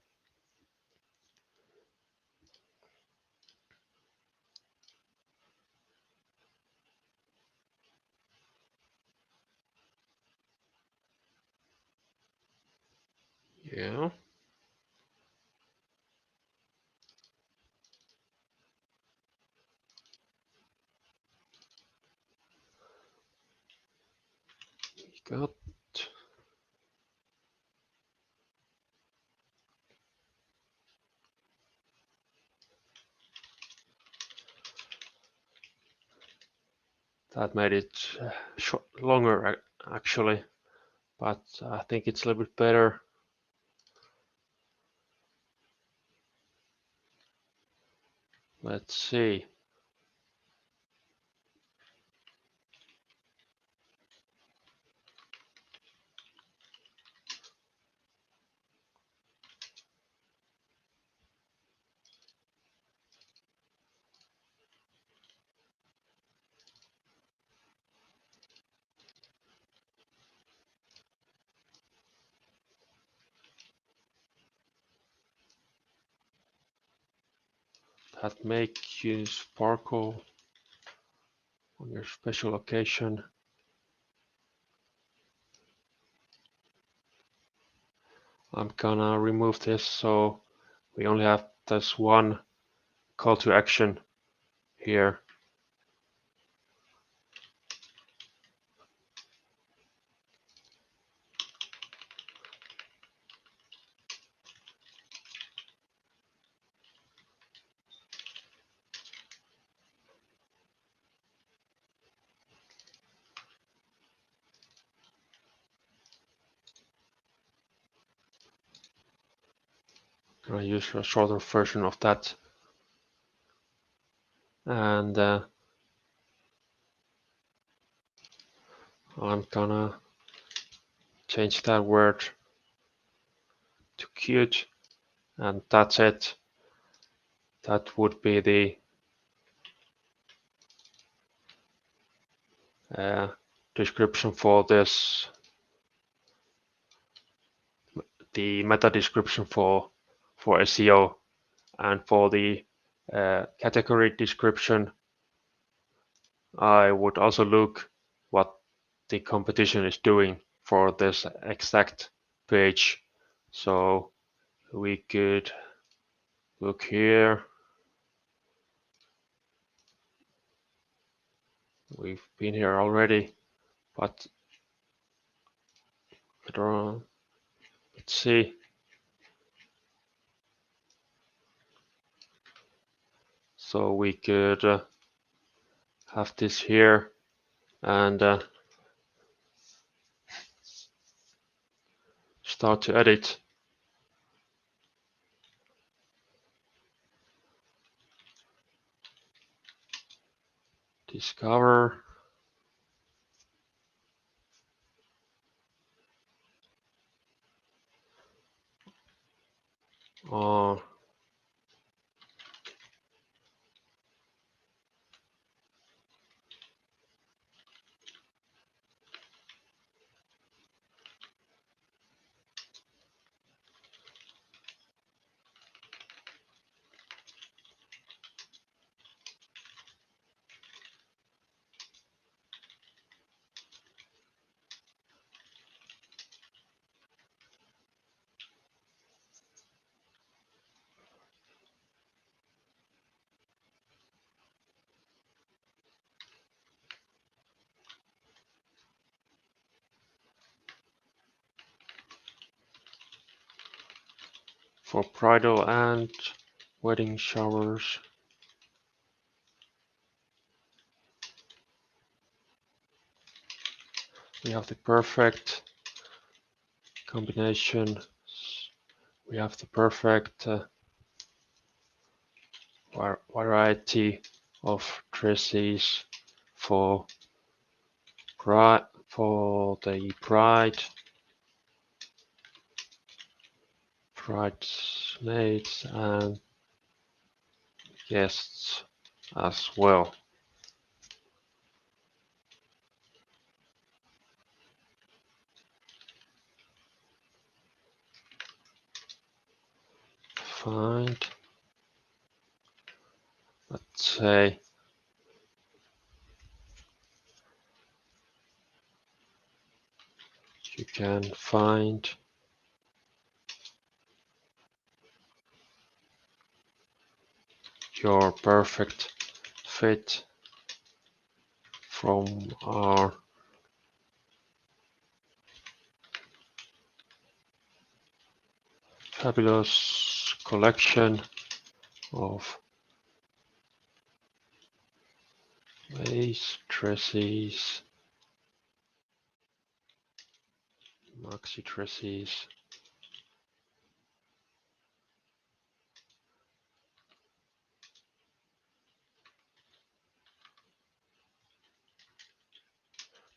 Yeah, got That made it longer actually, but I think it's a little bit better. Let's see. That make you sparkle on your special occasion. I'm gonna remove this so we only have this one call to action here. I'm gonna use a shorter version of that, and I'm gonna change that word to cute, and that's it. That would be the description for this, the meta description for SEO, and for the category description, I would also look what the competition is doing for this exact page. So we could look here. We've been here already, but let's see. So we could have this here and start to edit. Discover. Uh, for bridal and wedding showers. We have the perfect combination. We have the perfect variety of dresses for the bridesmaids and guests as well. Find, let's say, you can find your perfect fit from our fabulous collection of lace dresses, maxi dresses,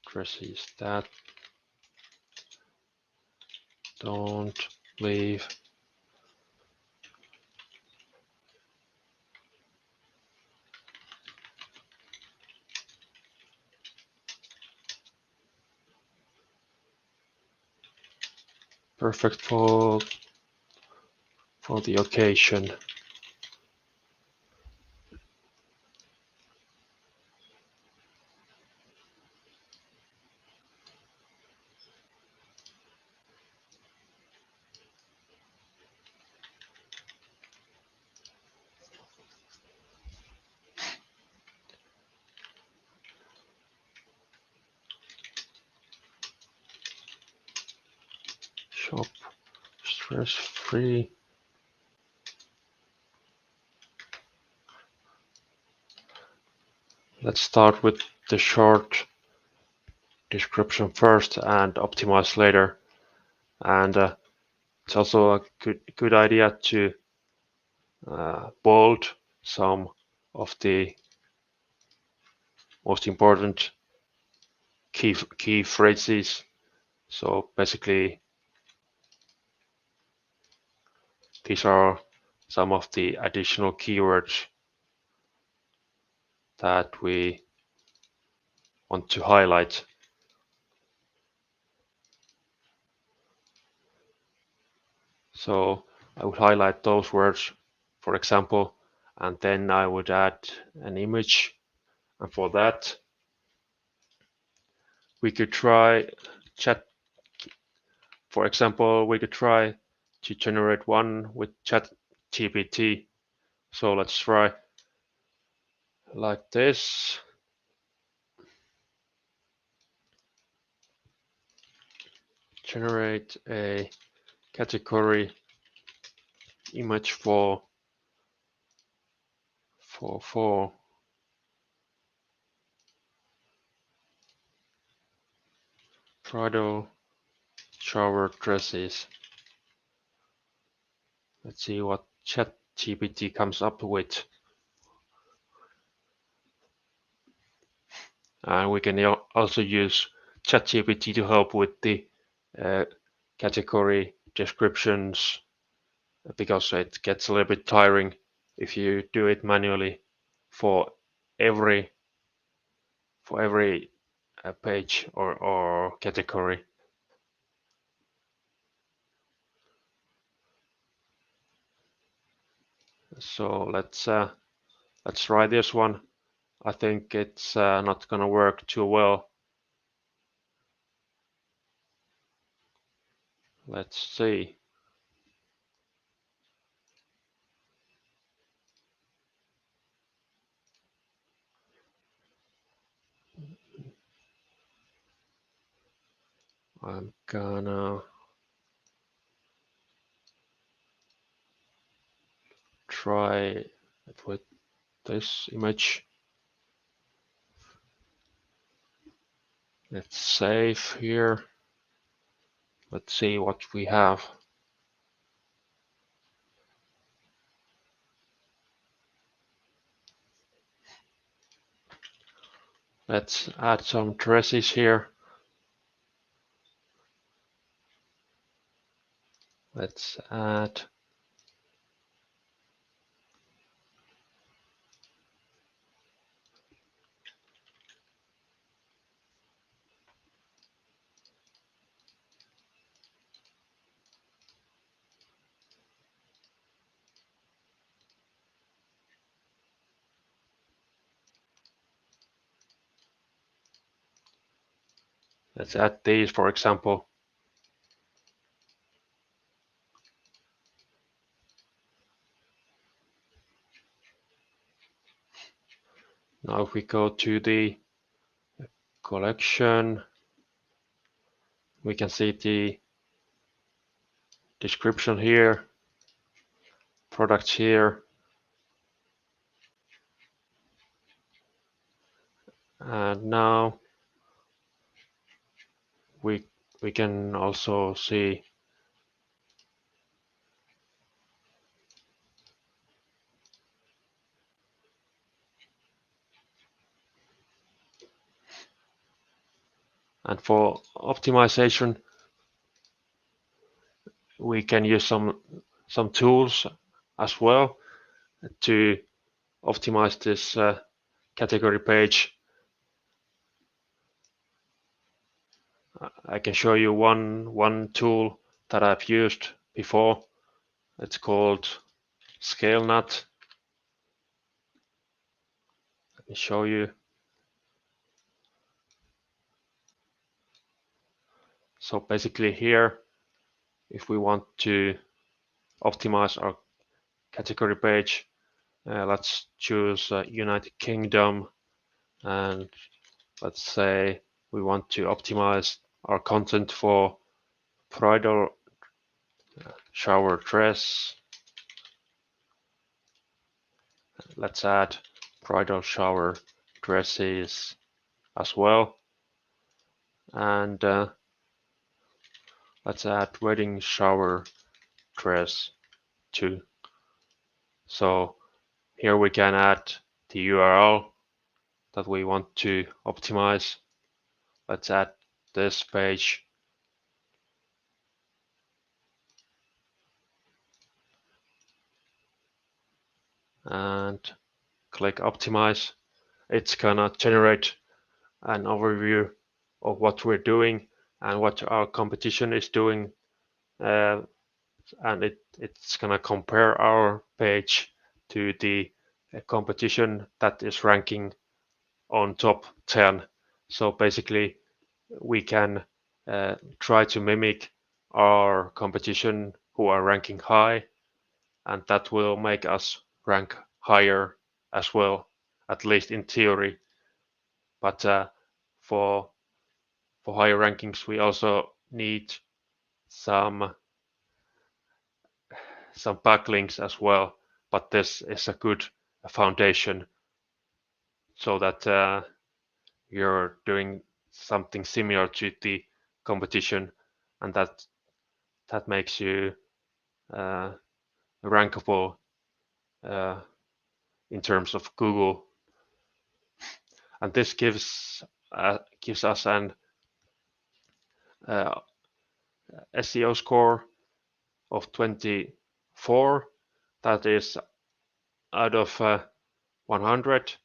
dresses that don't leave perfect for the occasion. Shop stress-free. Let's start with the short description first and optimize later. And it's also a good idea to bold some of the most important key phrases. So basically, these are some of the additional keywords that we want to highlight. So I would highlight those words, for example, and then I would add an image. And for that, we could try chat. For example, we could try to generate one with chat GPT. So let's try like this. Generate a category image for bridal shower dresses. Let's see what ChatGPT comes up with. And we can also use ChatGPT to help with the uh, category descriptions, because it gets a little bit tiring if you do it manually for every page or category. So let's try this one. I think it's not gonna work too well. Let's see. I'm gonna try it with this image. Let's save here. Let's see what we have. Let's add some dresses here. Let's add these, for example. Now if we go to the collection, we can see the description here, products here, And now we can also see and for optimization we can use some tools as well to optimize this category page. I can show you one tool that I've used before. It's called ScaleNut. Let me show you. So basically here, if we want to optimize our category page, let's choose United Kingdom, and let's say we want to optimize our content for bridal shower dress. Let's add bridal shower dresses as well, and let's add wedding shower dress too. So here we can add the URL that we want to optimize. Let's add this page. And click optimize. It's gonna generate an overview of what we're doing and what our competition is doing. And it's gonna compare our page to the competition that is ranking on top 10. So basically we can try to mimic our competition who are ranking high, and that will make us rank higher as well, at least in theory. But for higher rankings, we also need some backlinks as well. But this is a good foundation so that you're doing something similar to the competition, and that makes you rankable in terms of Google. And this gives us an SEO score of 24. That is out of 100.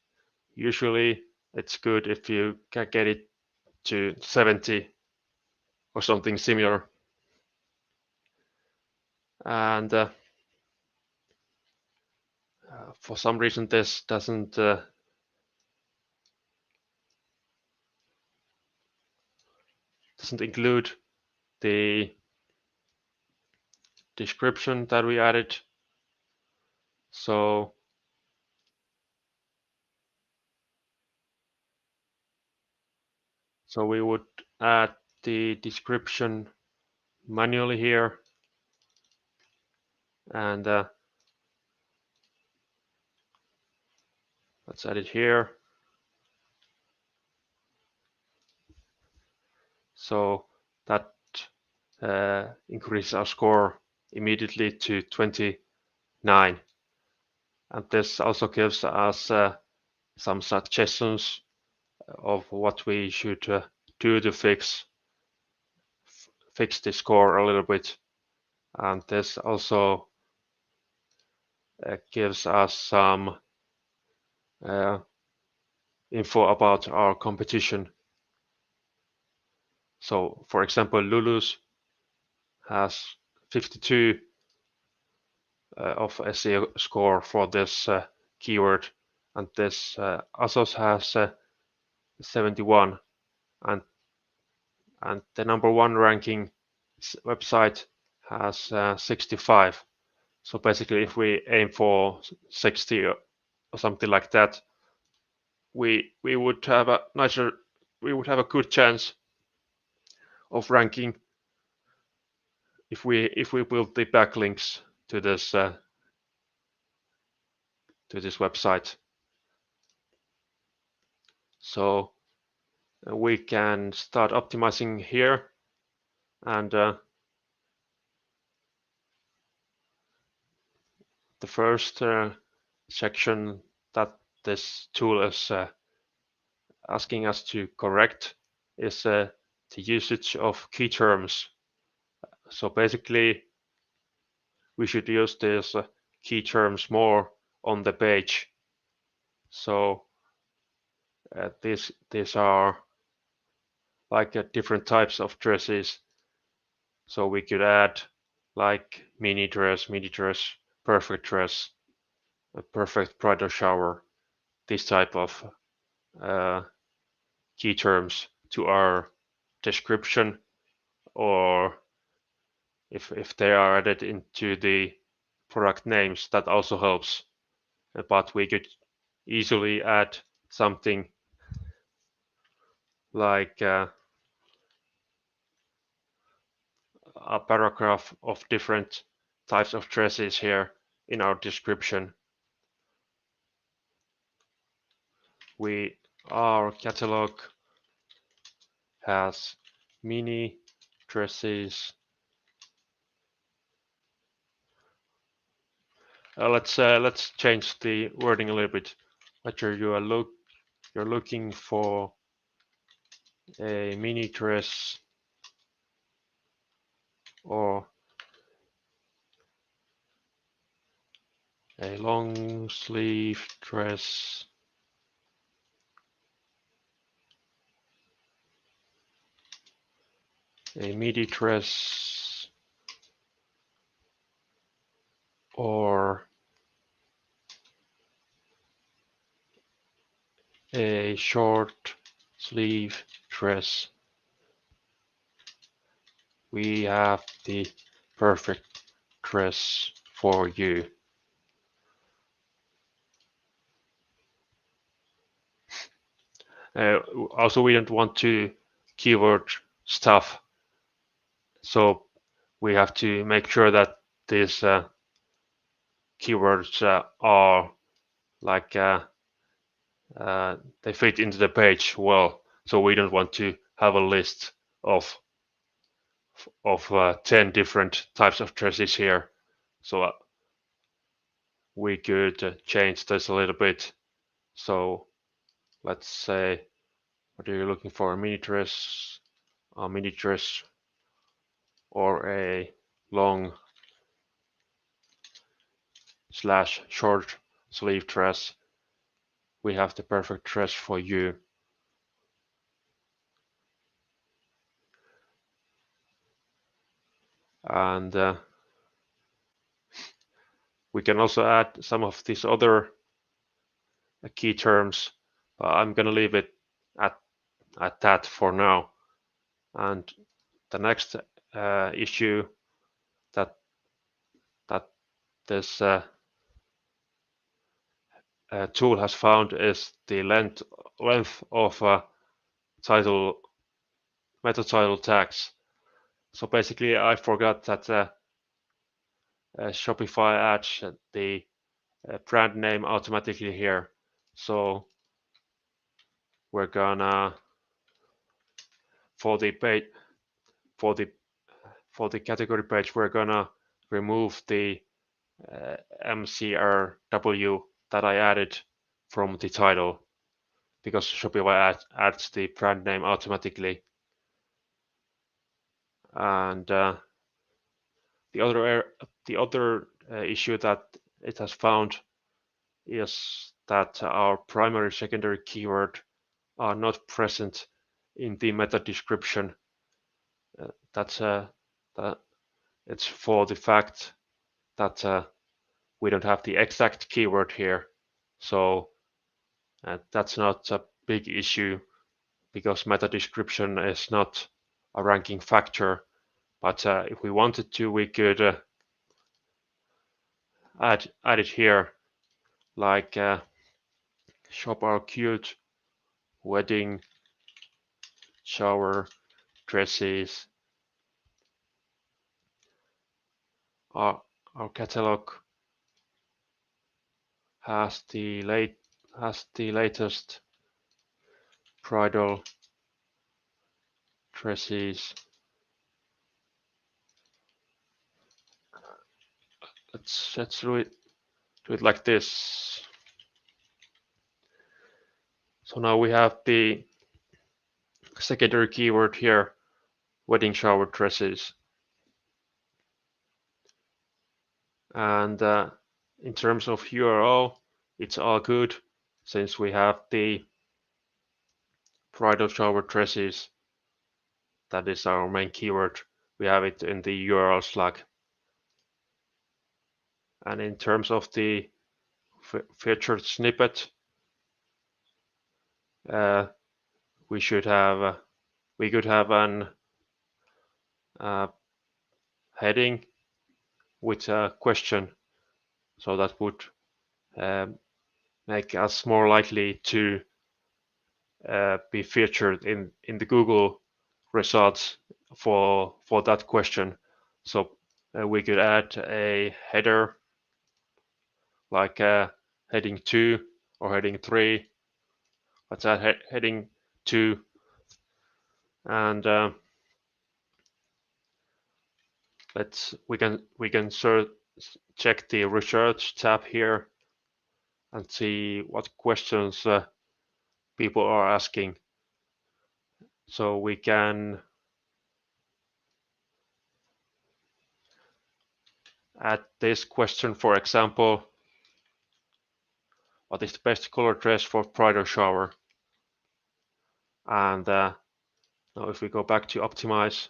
Usually it's good if you can get it to 70 or something similar. And for some reason this doesn't include the description that we added. So we would add the description manually here, and let's add it here. So that increases our score immediately to 29. And this also gives us some suggestions of what we should do to fix the score a little bit. And this also gives us some info about our competition. So for example, Lulu's has 52 of SEO score for this keyword, and this ASOS has 71, and the number one ranking website has 65. So basically, if we aim for 60 or something like that, we would have a good chance of ranking if we build the backlinks to this website. So we can start optimizing here, and the first section that this tool is asking us to correct is the usage of key terms. So basically, we should use these key terms more on the page. So these are like different types of dresses. So we could add like mini dress, perfect dress, a perfect bridal shower, this type of uh, key terms to our description, or if they are added into the product names, that also helps. But we could easily add something like a paragraph of different types of dresses here in our description. Our catalog has mini dresses. Let's change the wording a little bit. Whether you're looking for a mini dress or a long sleeve dress, a midi dress, or a short sleeve dress, we have the perfect dress for you. Also, we don't want to keyword stuff, so we have to make sure that these keywords are like they fit into the page well. So we don't want to have a list of 10 different types of dresses here. So we could change this a little bit. So let's say, what are you looking for? A mini dress, or a long slash short sleeve dress. We have the perfect dress for you. And we can also add some of these other key terms. I'm going to leave it at that for now. And the next issue that this tool has found is the length of title meta title tags. So basically, I forgot that Shopify adds the brand name automatically here. So we're gonna for the page for the category page, we're gonna remove the MCRW that I added from the title, because Shopify adds the brand name automatically. And the other issue that it has found is that our primary secondary keyword are not present in the meta description. That's that it's for the fact that we don't have the exact keyword here. So that's not a big issue, because meta description is not a ranking factor. But if we wanted to, we could add it here, like shop our cute wedding shower dresses. Our catalog has the latest bridal dresses. Let's do it like this. So now we have the secondary keyword here, wedding shower dresses. And in terms of URL, it's all good since we have the bridal shower dresses. That is our main keyword. We have it in the URL slug. And in terms of the featured snippet, we could have an heading with a question, so that would make us more likely to be featured in the Google results for that question. So we could add a header like heading 2 or heading 3. Let's add heading 2, and we can check the research tab here and see what questions people are asking. So we can add this question, for example, what is the best color dress for bridal shower? And now if we go back to optimize,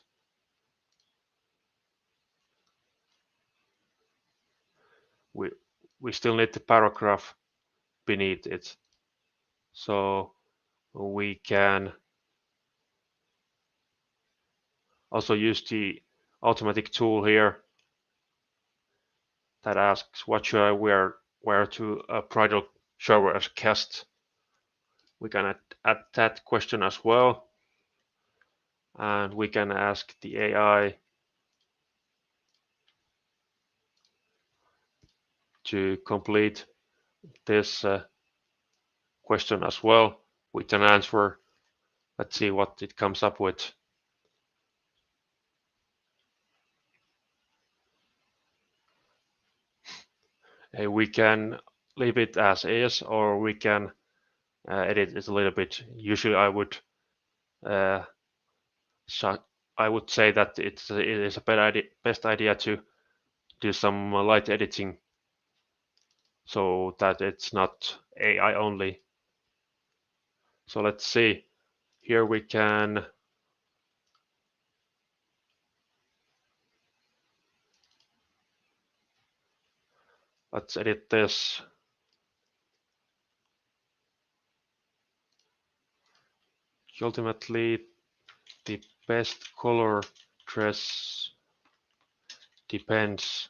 we still need the paragraph beneath it. So we can also use the automatic tool here that asks what should I wear to a bridal shower as guest. We can add that question as well, and we can ask the AI to complete this question as well with an answer. Let's see what it comes up with. We can leave it as is, or we can edit it a little bit. Usually I would say that it is a best idea to do some light editing so that it's not AI only. So let's see. Here we can let's edit this. Ultimately, the best color dress depends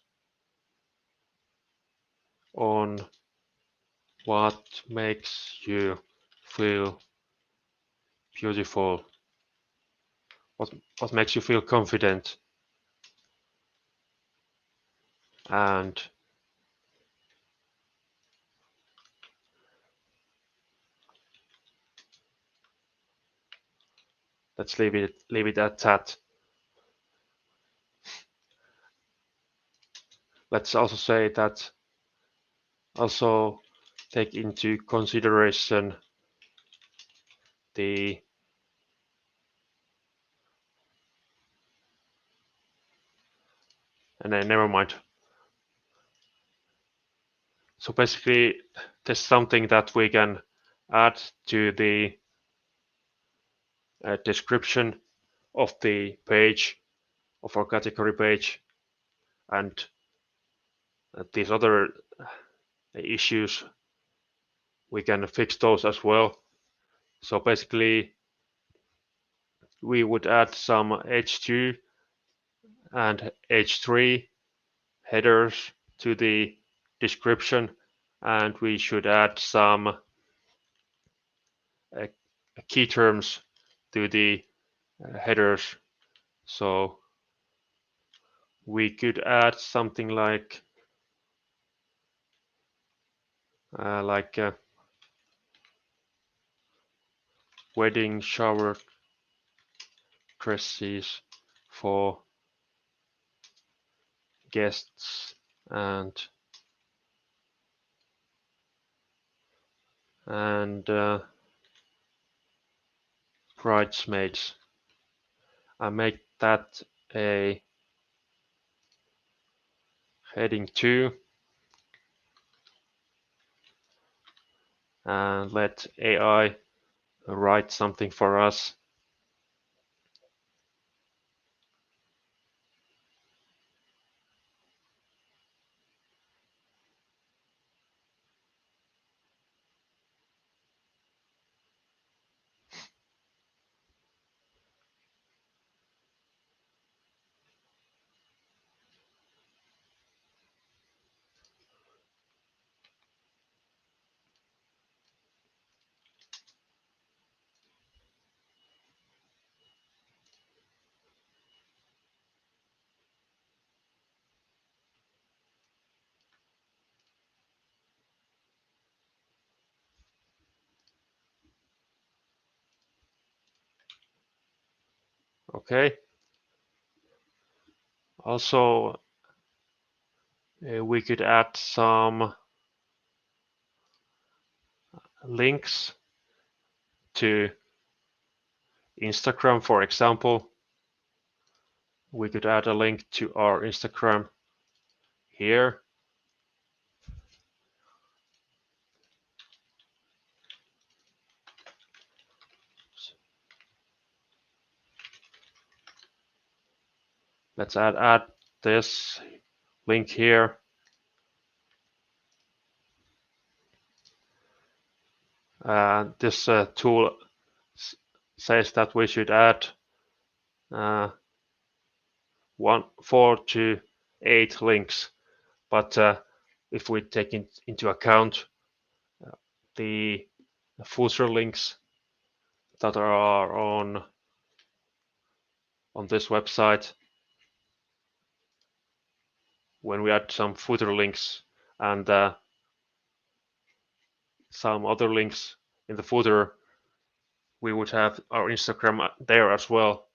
on what makes you feel beautiful, what makes you feel confident, and let's leave it at that. Let's also say that also take into consideration the and then never mind. So basically, there's something that we can add to the description of the page, of our category page, and these other issues, we can fix those as well. So basically, we would add some H2 and H3 headers to the description, and we should add some key terms to the headers. So we could add something like wedding shower addresses for guests and bridesmaids. I make that a heading 2 and let AI write something for us. Okay. Also, we could add some links to Instagram, for example. We could add a link to our Instagram here. Let's add this link here. This tool says that we should add 4 to 8 links, but if we take into account the footer links that are on this website, when we add some footer links and some other links in the footer, we would have our Instagram there as well.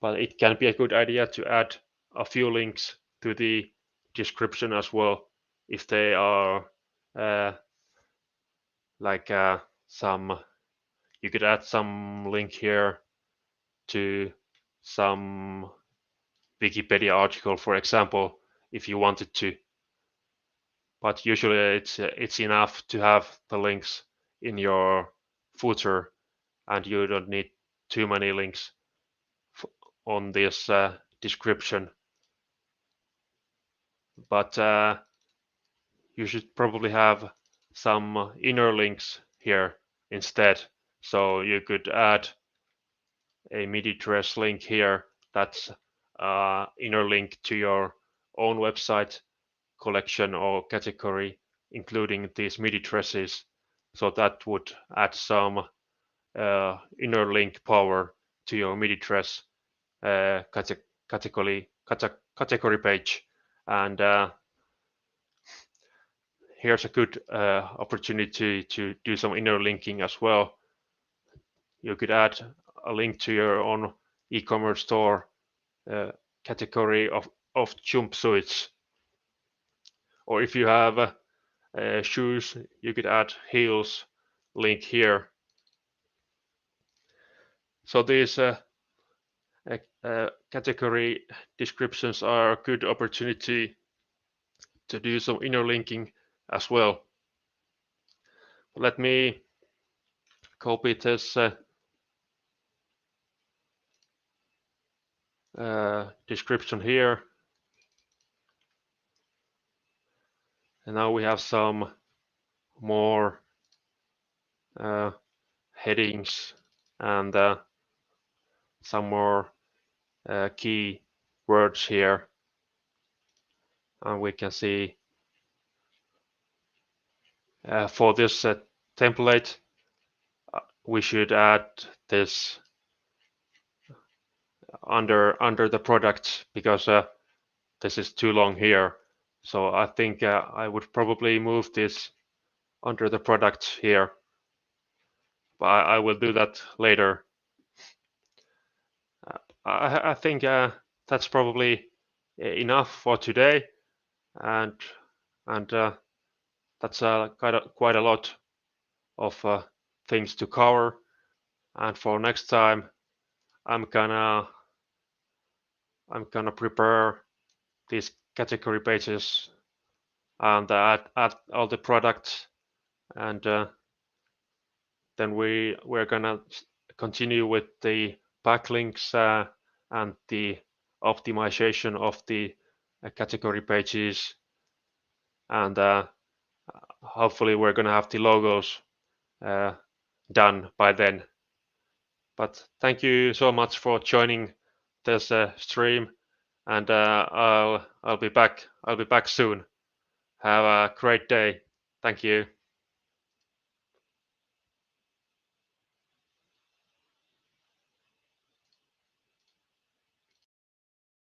But it can be a good idea to add a few links to the description as well, if they are like some. You could add some link here to some Wikipedia article, for example, if you wanted to. But usually it's enough to have the links in your footer, and you don't need too many links on this description. But you should probably have some inner links here instead. So you could add a MIDI-dress link here that's inner link to your own website collection or category, including these MIDI dresses. So that would add some inner link power to your MIDI dress category page. And here's a good opportunity to do some inner linking as well. You could add a link to your own e-commerce store category of jumpsuits. Or if you have shoes, you could add heels link here. So these category descriptions are a good opportunity to do some inner linking as well. Let me copy this description here. And now we have some more headings and some more key words here. And we can see for this template, we should add this under the product because this is too long here. So I think I would probably move this under the product here, but I will do that later. I think that's probably enough for today, and that's quite a lot of things to cover. And for next time, I'm gonna prepare these category pages and add all the products, and then we're gonna continue with the backlinks and the optimization of the category pages, and hopefully we're gonna have the logos uh, done by then. But thank you so much for joining this stream, and I'll be back. I'll be back soon. Have a great day. Thank you.